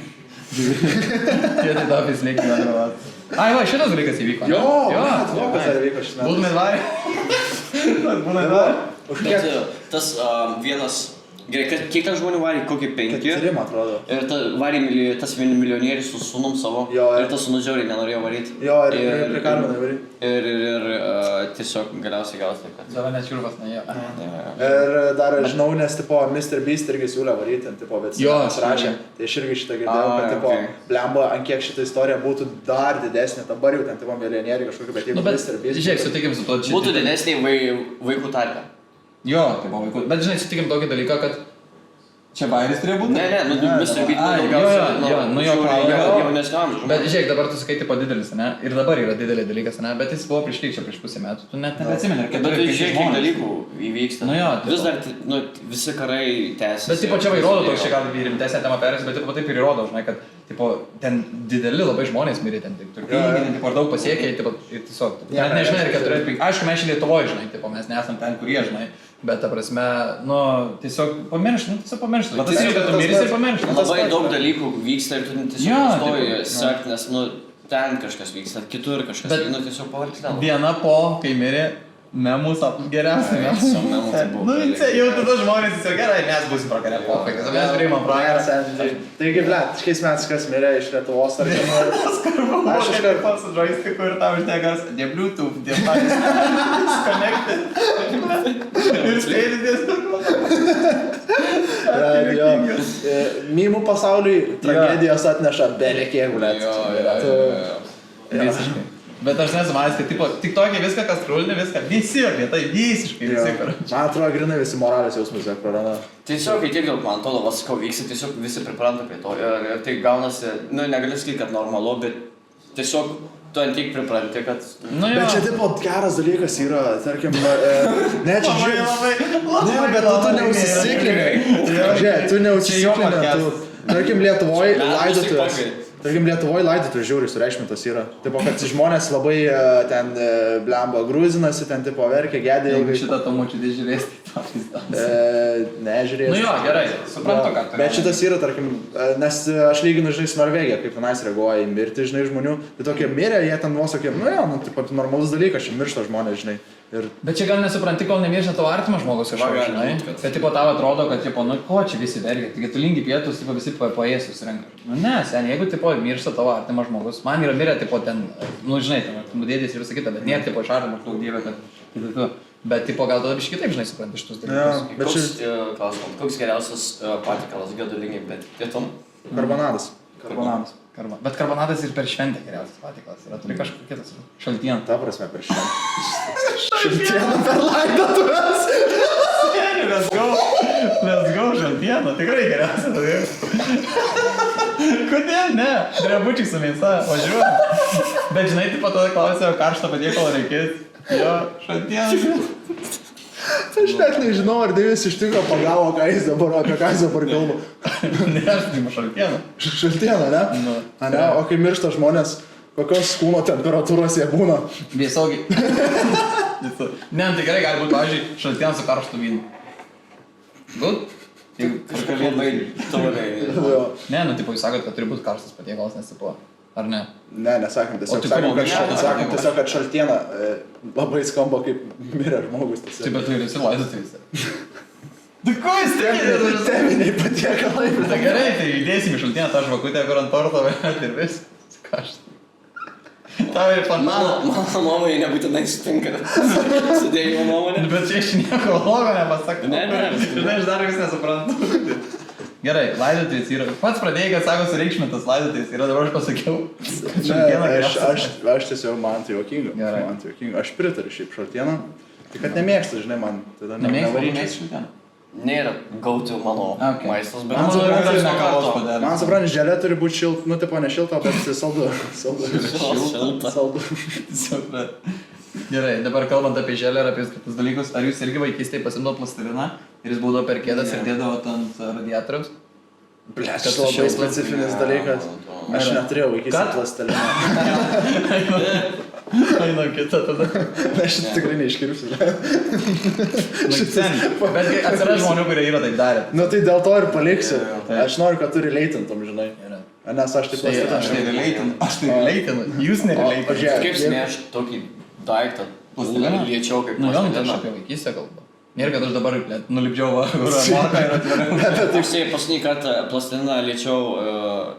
Tie tai tau apie slėgį gali papasakot. Ai, va, šitas dalykas įvyko. Jo, kas dar įvyko šis metas. Būtumėt varė? Būtumėt varė? Už kiek? Tas vienas... Gerai, kiek ten žmonių varė? Kokį 5? 4, man atrodo. Ir varė tas milijonierius su sūnum savo. Jo, ir tas sūnus žiauriai nenorėjo varyti. Jo, ir prie Karmenai varyti. Ir tiesiog galiausiai gausi taip, kad... Dabar net čiurvas neėjo. Ir dar žinau, nes tipo Mr. Beast irgi siūlė varyti, tipo, bet jis rašė. Tai aš irgi šitą girdėjau, kad tipo, blemba, ant kiek šitą istoriją būtų dar didesnė. Dabar jau ten tipo milijonieriai kažkokie, bet jeigu Mr. Beast... Žiūrėk, sutikim su to čia. Būtų didesnė vaikų tarpe. Jo, tipo vaikų. Bet žinai, sutikim tokį dalyką, kad čia bairis turėjo būti? Ne, nu Mr. Beast jaunesnio amžiaus. Bet žiūrėk, dabar tu sakai tipo didelis, ne? Ir dabar yra didelė dalykas, ne? Bet jis buvo prieš kiek čia, prieš pusę metų. Tu net nebeatsimeni, bet tu žiūrėk, kiek dalykų įvyksta. Nu jo, vis dar, visi karai tęsiasi. Bet tipo čia va įrodo toks, čia gal rimtesnė tema perės, bet tipo taip ir įrodo, žinai, kad tipo ten dideli labai žmonės mirė ten, turtingi, tipo ar daug pasiekė, tipo ir tiesiog. Net nežinai, reikia turėti. Aišku, mes čia Lietuvoje, žinai, tipo mes nesam ten, kurie, žinai. Bet ta prasme, nu, tiesiog pamiršti. Bet tas jau, kad tu mirsi ir pamiršti. Labai daug dalykų vyksta ir tu tiesiog stoji sekti, nes, nu, ten kažkas vyksta, kitur kažkas vyksta, nu, tiesiog pavargti. Diena po, kai mirė, memus geriausia. Nu, jau tada žmonės tiesiog gerai, mes būsim prakarę pokai, kad mes priimam prakarę. Taigi, blet, šiais metais kas mirė iš Lietuvos, ar kaip nors? Aš iškart pats žaistiku ir tau išnegas, ne Bluetooth, ne patys, connected. Ir skėdėtės. Mymų pasauliui tragedijos atneša belekiek, blet. Visiškai. Bet aš nesumanęs, kad tipo, tik tokia viską, kas trūlinė, viską, visi apie tai, visiškai visi. Man atrodo, grinai visi moralės jausmus jie praranda. Tiesiog, kai tiek daug, man atrodo, vas, ko vyksta, tiesiog visi pripranta prie to. Ir tai gaunasi, nu, negaliu sakyti, kad normalu, bet tiesiog tu ant tiek pripranti, kad... Nu, bet čia tipo geras dalykas yra, tarkim, ne, čia ne, bet tu neužsisiklinai. Žiūrėk, tu neužsisiklinai. Tarkim, Lietuvoje laidotuvės. Tarkim, Lietuvoje laidotuvės žiauriai sureikšmintos yra. Tipo, kad žmonės labai ten blemba gruzinasi, ten tipo verkia, gedė. Jeigu šitą to močiutė žiūrės, tai to nežiūrės. Nu jo, gerai, suprantu, ką tu. Bet šitas yra, tarkim, nes aš lyginu, žinai, su Norvegija, kaip tenais reaguoja į mirtį, žinai, žmonių. Tai tokie mirė, jie ten vos tokie, nu jo, nu, tipo, normalus dalykas, čia miršta žmonės, žinai. Bet čia gal nesupranti, kol nemiršta tavo artimas žmogus kažkoks, žinai. Bet tipo tau atrodo, kad tipo, nu ko čia visi verkia, taigi tu lingi pietus, tipo visi paės susirenka. Nu ne, sen, jeigu tipo miršta tavo artimas žmogus, man yra mirę tipo ten, nu žinai, ten dėdės ir visą kitą, bet nėra tipo iš artimo daug dievė, kad bet tipo gal tada biškai taip, žinai, supranti šitus dalykus. Koks geriausias patikalas gedulingai, bet pietum? Karbonadas. Bet karbonadas ir per šventę geriausias patikalas yra, turi kažkokia kitas, šaltieną. Ta prasme per šventę. Šaltieną per laidotuvės. Let's go šaltieną, tikrai geriausias. Kodėl ne? Drebučiai su mėsa, važiuoju. Bet žinai, tipo tada klausiau, karšto patiekalo reikės. Jo, šaltieną. Aš net nežinau, ar Deivis iš tikrųjų pagavo, ką jis dabar, apie ką jis dabar kalba. Ne, aš tai Šaltėną. Šaltėną, ne? Nu. A, ne? O kai miršta žmonės, kokios kūno temperatūros jie būna? Vėsogiai. Ne, tai gerai, gali būti, pavyzdžiui, Šaltėnas su karštu vynu. Good? Kažkaip labai toliai. Ne, nu, tipo, jūs sakot, kad turi būti karštas patiekalas, nes, tipo, ar ne? Ne, nesakėm, tiesiog, sakom, kad Šaltėna labai skamba kaip mirė žmogus. Taip, bet tu ir esi laidotuvėse. Tai ko jis tikė? Teminiai patiekalai. Tai gerai, tai įdėsim į Šaltėną tą žvakutę, kur ant torto ir vis. Karštas. Tau ir Mano nuomonė nebūtinai sutinka sudėjimo nuomonė. Bet čia aš nieko blogo nepasakau. Ne. Žinai, aš dar vis nesuprantu. Gerai, laidotuvės yra. Pats pradėjai, kad sako sureikšmintas laidotuvės yra, dabar aš pasakiau. Aš tiesiog man tai juokinga. Gerai. Man tai juokinga. Aš pritariu šiaip Šaltėną. Tik kad nemėgstu, žinai, man tada Nemėgstu Šaltėną? Nėra gauti mano maistas, bet man suprantu, želė turi būti šilta, nu tipo ne šilta, bet saldu. Saldu. Gerai, dabar kalbant apie želę ir apie kitus dalykus, ar jūs irgi vaikystėje pasimdavo plastiliną ir jis būdavo per kėdas ir dėdavot ant radiatoriaus? Bleš, tas labai specifinis dalykas. Aš neturėjau vaikystėje plastiliną. Einam kitą tada. Aš tikrai neiškirpsiu. Bet atsiras žmonių, kurie yra taip darę. Nu tai dėl to ir paliksiu. Aš noriu, kad tu releitintum, žinai. Nes aš taip Aš tai releitinu. Jūs nereleitinate. Kaip smėš tokį daiktą? Liečiau kaip Nu, jau, tai aš apie vaikystę kalbu. Nėra, kad aš dabar nulipdžiau morką ir atveriau. Taip, paskutinį kartą plastiliną liečiau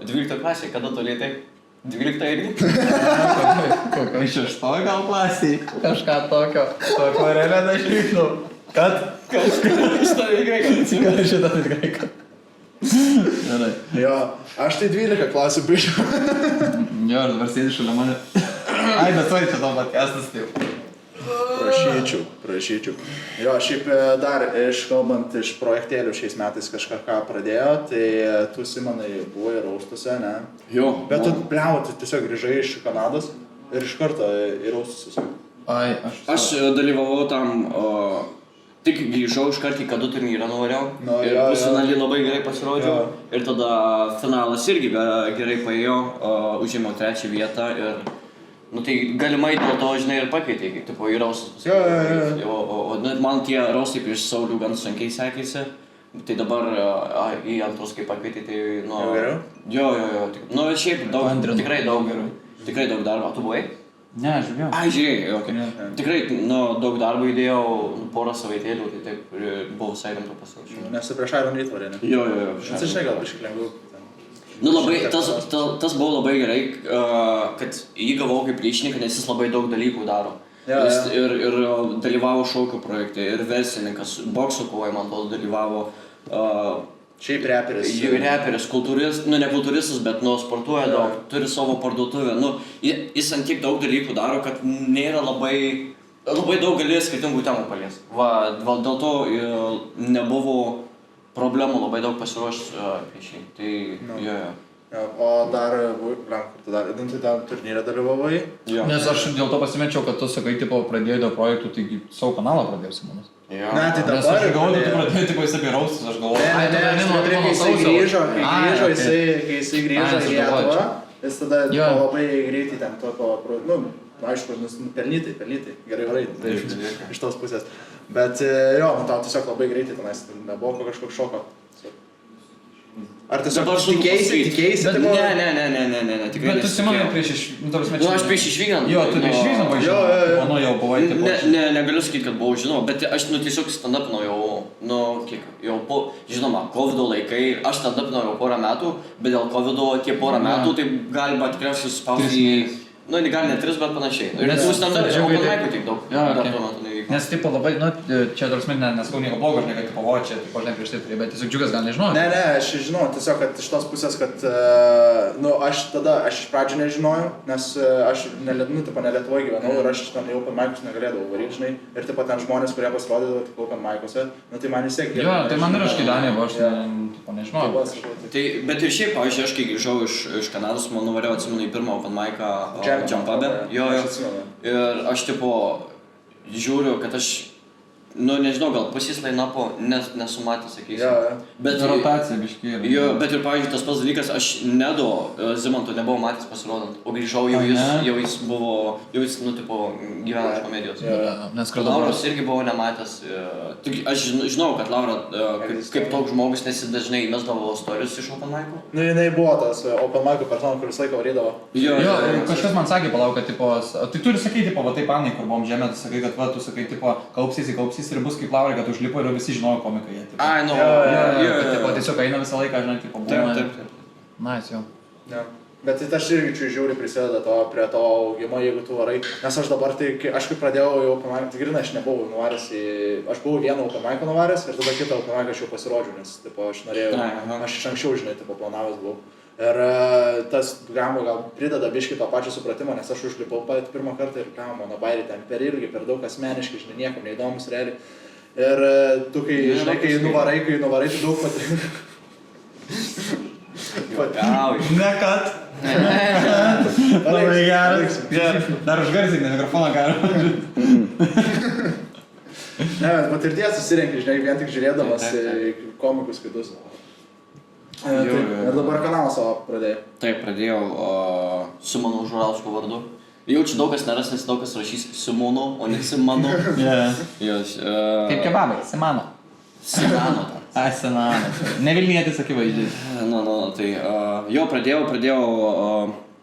12 klasėje, kada tu lietai? 12 irgi? Kokio 6 gal klasėj? Kažką tokio. Akvarelę dažnyknau. Kad? Šitą tikrai, kad Šitą tikrai, kad. Gerai. Jo, aš tai 12 klasių baigiau. Jo, ir dabar sėdi šalia mane. Ai, bet tu čia tavo podcastas taip. Prašyčiau. Jo, šiaip dar kalbant iš projektėlių šiais metais kažką pradėjo, tai tu, Simonai, buvai Raustuose, ne? Jo. Bet tu, tu tiesiog grįžai iš Kanados ir iš karto į Raustus. Ai, aš dalyvavau tam, tik grįžau iš karto į Kadu turnyrą nuvariau. Ir pusfinalį labai gerai pasirodžiau. Ir tada finalas irgi gerai paėjo, užėmiau 3 vietą ir nu tai galimai dėl to, žinai, ir pakeitė, kaip tipo į Raustus. O man tie Raustai prieš Saulių gan sunkiai sekėsi. Tai dabar į antrus kaip pakeitė, tai nu... Jo. Nu šiaip tikrai daug darbo. Tu buvai? Ne, aš žiūrėjau. Ai, žiūrėjau, okei. Tikrai, nu, daug darbo įdėjau, porą savaitėlių, tai taip buvau visai rimto pasiruošimo. Nes tu prieš Iron įtvarė, ne? Jo. Atsižinai gal biškai lengviau. Nu labai, tas buvo labai gerai, kad jį gavau kaip ryšininką, nes jis labai daug dalykų daro. Ir dalyvavo šokių projekte, ir verslininkas, bokso kovai, man to dalyvavo. Šiaip reperis. Reperis, kultūristas, nu ne kultūristas, bet nu sportuoja daug, turi savo parduotuvę. Nu, jis ant tiek daug dalykų daro, kad nėra labai daug gali skirtingų temų palies. Va, dėl to nebuvo problemų labai daug pasiruošęs prieš jį. Tai, jo. O dar, tai tam turnyrę dalyvavai? Nes aš dėl to pasimečiau, kad tu sakai, tipo, pradėjai dėl projektų, taigi savo kanalą pradėjai, Simonas. Ne, tai dabar... Nes aš galvoju, kad tu pradėjai, tipo, jis apie Raustus, aš galvoju. Kai jisai grįžo į Lietuvą, jis tada labai greitai ten toko, nu, aišku, pelnytai, gerai varai, iš tos pusės. Bet jo, man tau tiesiog labai greitai tenais nebuvo kažkoks šoko. Ar tiesiog tikėjaisi? Ne, tikrai. Bet tu Simonai prieš išvykstant. Nu, aš prieš išvykstant. Jo, tu prieš išvykstant važiavai. Mano jau buvai tipo. Negaliu sakyti, kad buvau, žinoma, bet aš tiesiog stand-upinau jau po, žinoma, COVID laikai, aš stand-upinau jau porą metų, bet dėl COVID tie porą metų, tai galima tikriausiai suspausti į... Nu, gal ne 3, bet panašiai. Ir tu stand-upinau, open mic'ų tiek daug. Dar tuo metu nevyko. Nes tipo labai, nu, čia dar smėt nesakau nieko blogo, žinai, kad tipo, čia, tipo, žinai, prieš tai turėjai, bet tiesiog džiugas gal nežinau. Ne, aš žinau, tiesiog, kad iš tos pusės, kad, nu, aš iš pradžių nežinojau, nes aš Lietuvoje gyvenau ir aš ten į open mic'us negalėdavau varyti, žinai, ir taip pat ten žmonės, kurie pasirodydavo tik open mic'uose, nu, tai man įsiek. Jo, tai man ir aš Kėdainiai, aš nežinojau. Bet ir šiaip, pavyzdžiui, aš kai grįžau iš Kanados, man nuvariau, atsimenu, į pirmą open mic'ą Jump Pub'e. Jo. Ir aš tipo žiūriu, kad aš nu nežinau, gal pusės lainapo nesu matęs, sakysim. Bet rotacija biškį. Jo, bet ir pavyzdžiui, tas pats dalykas, aš Nedo Zimanto nebuvau matęs pasirodant, o grįžau jau jis buvo, nu, tipo, gyveno iš komedijos. Lauros irgi buvau nematęs. Aš žinau, kad Laura kaip toks žmogus nesidažnai įmesdavo storius iš open mic'ų. Nu, jinai buvo tas open mic'ų persona, kuris laiko varydavo. Jo, kažkas man sakė, palauk, kad, tipo, tai turi sakyti, tipo, va taip Anai, kur buvom žemė, tu sakai, kad, va, tu sakai, tipo, kaupsys ir bus kaip Laurai, kad užlipo ir visi žinojo komikai. Ai, nu, tipo, tiesiog eina visą laiką, žinai, tipo, būna. Taip. Nice, jo. Bet tai aš irgi čia žiūri prisideda prie to augimo, jeigu tu varai. Nes aš dabar, tai aš kaip pradėjau jau open mic'ą, tai grinai aš nebuvau nuvaręs aš buvau vieną open mic'ą nuvaręs ir tada kitą open mic'ą aš jau pasirodžiu, nes, tipo, aš norėjau, aš iš anksčiau, žinai, tipo, planavęs buvau. Ir tas gal prideda biškį to pačio supratimo, nes aš užlipau pirmą kartą ir mano bairį ten per ilgi, per daug asmeniškai, žinai, niekam neįdomus realiai. Ir tu, kai, žinai, kai nuvarai, tai daug patiria. Ne kad. Labai geras. Dar užgarsink, ne mikrofoną galima. Ne, bet patirties susirenki, žinai, vien tik žiūrėdamas komikus kitus. Ir dabar kanalą savo pradėjai. Taip, pradėjau Simono Žurausko vardu. Jau čia daug kas neras, nes daug kas rašys Simono, o ne Simano. Kaip kebabai, Simano. Simano. Ai, Simano. Ne Vilnietis akivaizdžiai. Tai jau pradėjau,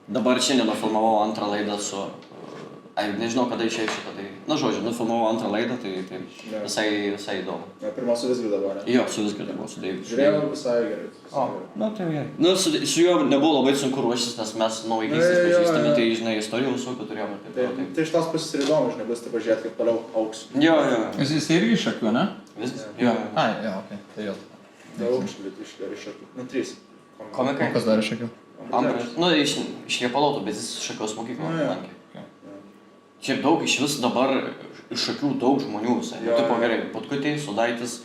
dabar šiandien nufilmavau antrą laidą su, nežinau kada išėjo šitą, tai, na žodžiu, nufilmavau antrą laidą, tai visai įdomu. Pirma su Vizgirda buvo, ne? Jo, su Vizgirda buvo, su Deividu. Žiūrėjau visai gerai. Na, tai gerai. Nu, su juo nebuvo labai sunku ruoštis, nes mes nuo vaikystės pažįstami, tai, žinai, istorijų visokių turėjome. Tai iš tos pusės ir įdomu, žinai, bus tai pažiūrėti, kaip toliau auks. Jo. Jis irgi iš akių, ne? Viskas? Jo. Ai, jo, okei, tai jo. Daug iš akių. Nu, 3. Komikai? O kas dar iš akių? Ambras. Nu, iš Liepalotų, bet jis šakios mokykloje lankė. Šiaip daug, iš vis dabar iš akių daug žmonių visai. Nu, tipo gerai, Putkutė, Sudaitis,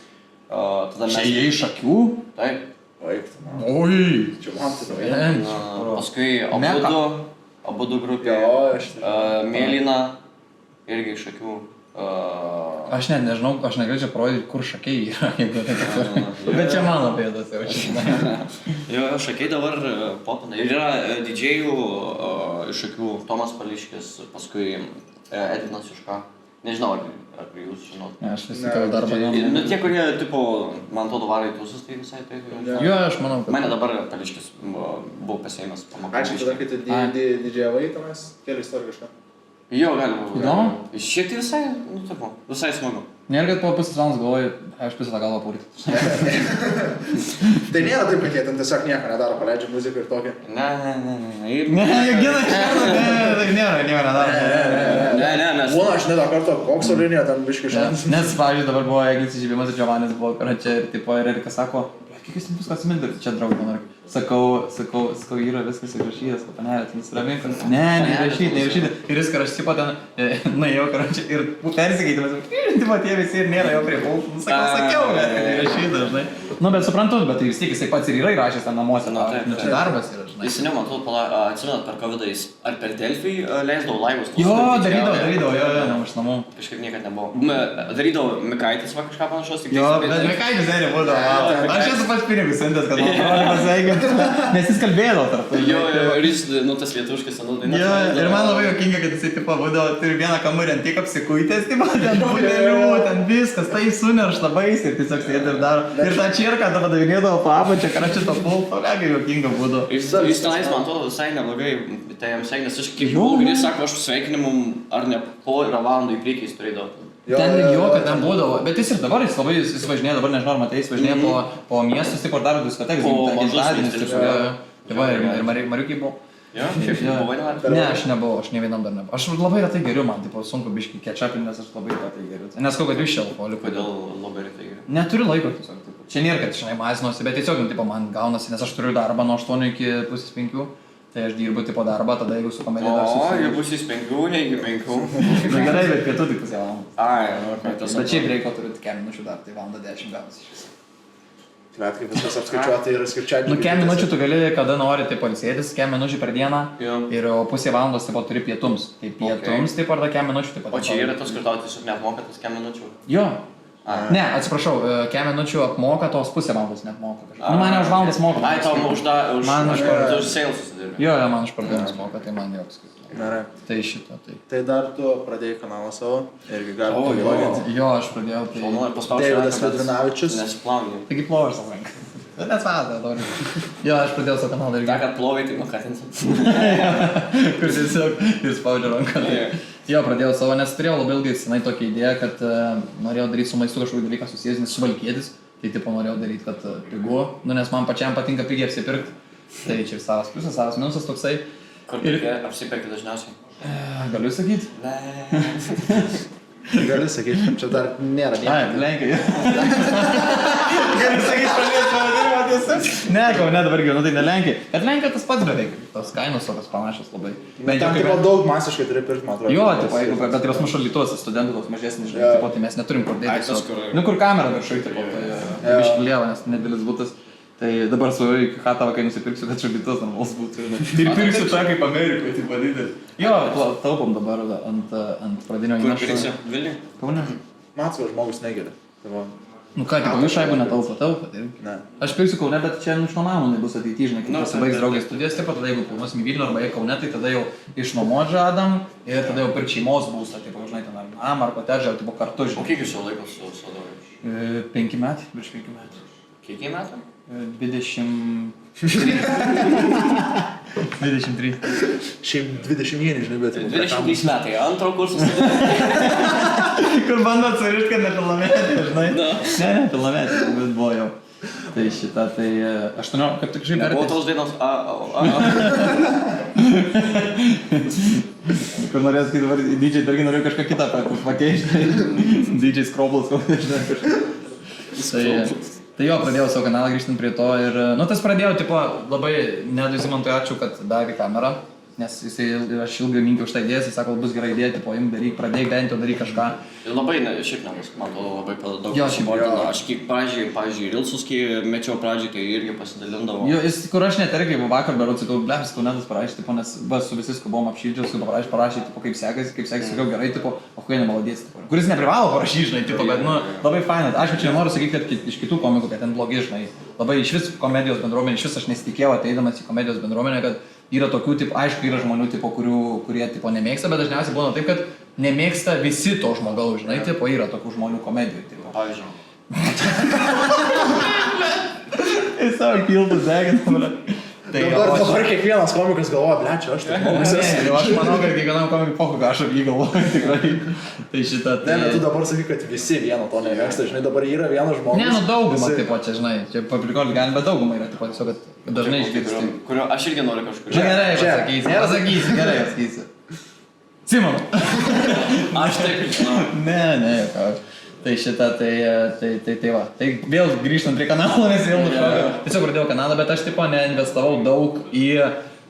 tada mes... Čia jie iš akių? Taip. Vaikti, man. Oi! Čia man tai Paskui abudu grupė, Mėlyna, irgi iš akių. Aš net nežinau, aš negaliu čia parodyti, kur šakiai yra. Bet čia mano bėdas jau čia. Jo, šakiai dabar popina. Ir yra didžėjų iš akių Tomas Pališkis, paskui Edvinas Juška. Nežinau, ar jūs žinot. Ne, aš visi tavo darbą žinau. Nu, tie, kurie, tipo, man atrodo, varai tūsus, tai visai tai... Jo, aš manau, kad... Mane dabar Pališkis buvo pasėjimas pamoką. Ačiū tada, kai tu didžiavai, tenais keli istoriją kažką. Jo, galima. Įdomu? Šiek tiek visai, nu, tipo, visai smagu. Nėra, kad po pusės valandos galvoju, aš pusę tą galvą pūryti. Tai nėra taip, kad jie ten tiesiog nieko nedaro, paleidžia muziką ir tokią. Ne, Gina, tai nėra nedaro. Ne, mes... Būna, aš nedar karto kokso liniją, ten biškai šansas. Nes, pavyzdžiui, dabar buvo Eglis įžybimas ir Giovanis buvo, čia ir tipo, ir Erikas sako, kiek jūs viską atsiminti, čia draugė, man reikia. Sakau, yra viskas įrašytas, panelė, ten įsiramink. Ne, neįrašyti. Ir jis karašti po ten, nuėjau karašti ir persikeitimas. Ir tipo tie visi ir nėra jo prie pultų. Sakiau, kad įrašyta, žinai. Nu, bet suprantu, bet tai vis tiek jisai pats ir yra įrašęs ten namuose. Nu, čia darbas yra, žinai. Jis seniau, man atrodo, atsimenat per COVID-ą, jis ar per Delfį leisdavo laivus. Jo, darydavo, jo, ne iš namų. Kažkaip niekad nebuvo. Darydavo Mikaitis va kažką panašaus. Jo, bet Mikaitis dar nebūdavo. Aš esu pats pinigus siuntęs, kad man pasveikint. Nes jis kalbėdavo tarp tai. Jo, ir jis, nu, tas lietuviškas senus dainas. Jo, ir man labai juokinga, kad jisai, tipo, būdavo, turi vieną kamerį ant tiek apsikuitęs, tipo, ten budelių, ten viskas, tai suneršta baisiai ir tiesiog sėdi ir daro. Ir tą čirką tą padavinėdavo po apačią, karačią to pulto, lega juokinga būdavo. Jis tenais, man atrodo, visai neblogai, tai jam sekė, nes aš kaip buvau, sako, aš sveikinimum ar ne porą valandų į priekį jis turėdavo. Ten jo, kad ten būdavo, bet jis ir dabar, jis važinėja, dabar nežinau, ar matai, jis važinėja po miestus, taip, ar daro diskotekas, gimtadienis, ir Mariukiai buvo. Jo, šiaip buvai dar? Ne, aš nebuvau, aš ne vienam dar nebuvau. Aš labai retai geriu, man, tipo, sunku biškį ketšapinį, nes aš labai retai geriu. Nes kad jūs čia alkoholiu. Kodėl labai retai geriu? Neturiu laiko tiesiog, tipo. Čia nėra, kad žinai mazinuosi, bet tiesiog, tipo, man gaunasi, nes aš turiu darbą nuo 8 iki pusės 5. Tai aš dirbu tipo darbą, tada jeigu su komedija dar susiję. O, jau pusės 5, ne iki 5. Na gerai, bet pietų tik pusę valandos. Ai, ok. Bet šiaip reiko turiu tik 10 minučių dar, tai valandą 10 gaunas iš viso. Bet kaip viskas apskaičiuoti ir skirčiai. Nu, 10 minučių tu gali, kada nori, tai pailsėtis, 10 minučių per dieną. Ir pusė valandos taip pat turi pietums. Tai pietums taip pat 10 minučių taip pat. O čia yra tas, kur tau tiesiog neapmoka tas 10 minučių? Jo. Ne, atsiprašau, kiek minučių apmoka, tos pusę valandos neapmoka. Mane už valandas moka. Ai, tau už sales susidirbi. Jo, man už pardavimus moka, tai man joks. Gerai. Tai šito, tai. Tai dar tu pradėjai kanalą savo irgi galima pavloginti. Jo, aš pradėjau, tai... Deividas Vedrinavičius. Nesiplauni. Taigi plovai savo ranką. Net vadą, noriu. Jo, aš pradėjau savo kanalą irgi. Ta, kad plovai, tai nukatinsim. Kur tiesiog ir spaudžia ranką. Jo, pradėjau savo, nes turėjau labai ilgai senai tokią idėją, kad norėjau daryti su maistu kažkokį dalyką susijęs, nes suvalkėtis. Tai tipo norėjau daryti, kad pigu, nes man pačiam patinka pigiai apsipirkti. Tai čia ir savas pliusas, savas minusas toksai. Kur apsipirkti dažniausiai? Galiu sakyti? Ne. Gali sakyti, čia dar nėra nieko. Ai, Lenkija. Gali sakyti, pradės pavadinimą tiesiog. Ne, ne dabar gyvenu, tai ne Lenkija. Bet Lenkija tas pats beveik. Tos kainos tokios panašios labai. Ten tipo daug masiškai turi pirkti, man atrodo. Jo, tipo, bet ir pas mus šalytuose studentų toks mažesnis, žinai, tipo, tai mes neturim kur dėti. Nu, kur kamera viršui, tipo, tai biškilėva, nes nedidelis būtas. Tai dabar svajau iki Hatavą, kai nusipirksiu, kad šalytus normalus būtų. Ir pirksiu tą kaip Amerikoje, tipo didelį. Jo, taupom dabar ant pradinio įnašo. Kur pirksi? Vilniui? Kaune. Matsvo, žmogus negeria. Nu ką, tipo, jūs šaibų netaupo, Ne. Aš pirksiu Kaune, bet čia išnuomavimai bus ateityje, žinai, kai pasibaigs draugės studijas, taip pat tada jeigu planuosim į Vilnių arba į Kaune, tai tada jau išnuomot žadam ir tada jau pirkti šeimos būstą, tipo, žinai, ten ar namą, ar kotedžą, tipo, kartu, žinai. O kiek jūs jau laiko su Sodovai? 5 metai, virš 5 metų. Kiek metų? 23. Šiaip 21, žinai, bet... 23 metai, antro kurso studijai. Kur bando atsirišti, kad nepilnametė, žinai? Ne, nepilnametė, bet buvo jau. Tai šitą, tai 18, kaip tik žinai, Buvo tos dainos Kur norės, kai dabar DJ dargi norėjau kažką kitą pakeisti. DJ Skroblas, žinai, kažką. Tai jo, pradėjau savo kanalą grįžtant prie to ir, nu, tas pradėjau, tipo, labai Nedui Zimantui ačiū, kad davė kamerą, nes aš ilgai minkiau už tą idėją, jis sako, bus gera idėja, tipo, im daryk, pradėk bent jau daryk kažką. Labai, šiaip nebus, man to labai daug Jo, pasibordino. Aš kiek pavyzdžiui, Rilsus, kai mečiau pradžiai, tai irgi pasidalindavau. Jo, kur aš net irgi vakar berods, sakau, blems, Kaunetas parašė, tipo, nes su visais, kai buvom apšildžius, parašė, tipo, kaip sekasi, sakiau, gerai, tipo, o kuo nemalodės, tipo. Kuris neprivalo parašyti, žinai, tipo, bet, nu, labai fainat. Aš čia nenoriu sakyti, kad iš kitų komikų, kad ten blogi, žinai, labai iš vis komedijos bendruomenė, iš vis aš nesitikėjau ateidamas į komedijos bendruomenę, kad yra tokių, tipo, aišku, yra žmonių, tipo, kurie, tipo, nemėgsta, bet dažniausiai būna taip, kad nemėgsta visi to žmogaus, žinai, tipo, yra tokių žmonių komedijų, tipo. Pavyzdžiui. Tai savo kiltus degina, Dabar kiekvienas komikas galvoja, ble, čia aš tai komikas. Ne, aš manau, kad kiekvienam komikui pokalbį aš apie jį galvoju, tikrai. Tai šitą... Ne, bet tu dabar sakai, kad visi vieno to nemėgsta, žinai, dabar yra vienas žmogus. Ne, nu daugumą, tipo, čia, žinai, čia paprikoliu galim, bet daugumą yra, tipo, tiesiog, kad dažnai išgirsti. Kurio aš irgi noriu kažkur. Gerai, pasakysi, gerai pasakysi. Simonu. Aš taip žinau. Ne, ką. Tai šitą, tai va. Tai vėl grįžtant prie kanalo, nes vėl nušokau. Tiesiog pradėjau kanalą, bet aš tipo neinvestavau daug į...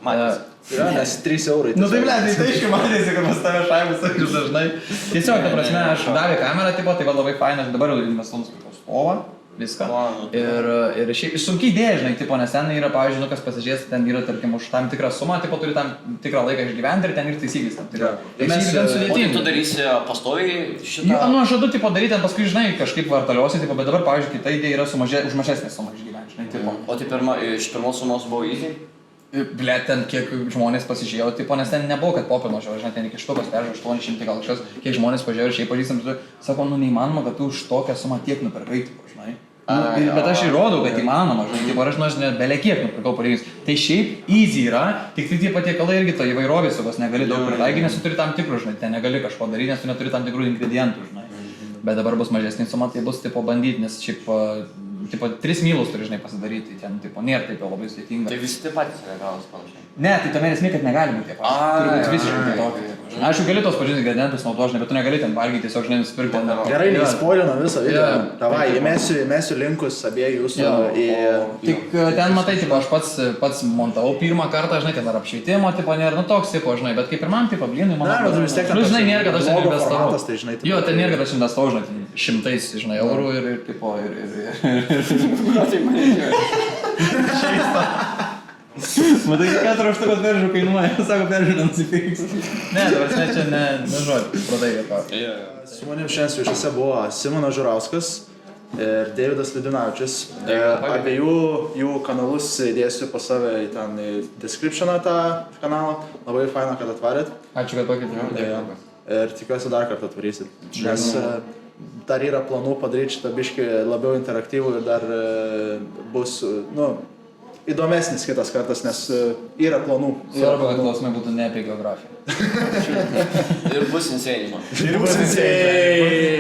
Matys. Jo, nes 3 eurai. Nu tai ble, tai aiškiai matėsi, kad pas tave šaibus sakyš dažnai. Tiesiog, ta prasme, aš davė kamerą, tipo, tai va labai fainas, dabar jau investuoju nusipirkau stovą, viską. Ir šiaip sunkiai idėja, žinai, tipo, nes ten yra, pavyzdžiui, nu kas pasižiūrės, ten yra, tarkim, už tam tikrą sumą, tipo, turi tam tikrą laiką išgyventi ir ten ir taisyklės tam tikrą. O tai tu darysi pastoviai šitą? Jo, nu aš žadu, tipo, daryti, ten paskui, žinai, kažkaip vartaliuosi, tipo, bet dabar, pavyzdžiui, kita idėja yra už mažesnę sumą išgyventi, žinai, tipo. O tai iš pirmos sumos buvo easy? Ble, ten kiek žmonės pasižiūrėjo, tipo, nes ten nebuvo, kad popino žiūrėjo, žinai, ten iki štukas peržiūrėjo 800 gal kažkas, kiek žmonės pažiūrėjo ir šiaip pažįstam, sako, nu neįmanoma, kad tu už tokią sumą tiek nupirkai, tipo, žinai. Bet aš įrodau, kad įmanoma, žinai, tipo, aš nors bele kiek nupirkau palyginus. Tai šiaip easy yra, tik tai tie patiekalai irgi to įvairovės saugos negali daug pritaikyti, nes tu turi tam tikrų, žinai, ten negali kažko daryti, nes tu neturi tam tikrų ingredientų, žinai. Bet dabar bus mažesnė suma, tai bus, tipo, bandyti, nes šiaip, tipo, 3 mylus turi, žinai, pasidaryti, ten, tipo, nėra taip jau labai sudėtinga. Tai visi taip patys regalas panašiai. Ne, tai tame esmė, kad negali būti taip. Turi būti visiškai kitokia. Aišku, gali tos pažinti ingredientus naudoti, žinai, bet tu negali ten valgyti, tiesiog, žinai, nusipirkti. Gerai, neįspoilino visą video. Davai, įmesiu linkus abiejų jūsų į... Tik ten matai, tipo, aš pats montavau pirmą kartą, žinai, ten dar apšvietimo, tipo, nėra, nu toks, tipo, žinai, bet kaip ir man, tipo, blynui, man... Ne, bet vis tiek ten... Žinai, nėra, kad aš ten investavau. Tai, žinai, Jo, ten nėra, kad aš investavau, žinai, šimtais, žinai, eurų ir, tipo, Tai man reikia. Matai, 4 aštukas peržų kainuoja, sako, peržų nenusipirks. Ne, dabar čia ne žodį, pradai vietą. Su manim šiandien svečiuose buvo Simonas Žurauskas ir Deividas Lidinavičius. Abiejų jų kanalus įdėsiu po save į ten descriptioną tą kanalą. Labai faina, kad atvarėt. Ačiū, kad pakvietėte. Ir tikiuosi dar kartą atvarysit. Nes dar yra planų padaryti šitą biškį labiau interaktyvų ir dar bus, įdomesnis kitas kartas, nes yra planų. Svarbu, kad klausimai būtų ne apie geografiją. Ir bus insane, man. Ir bus insane.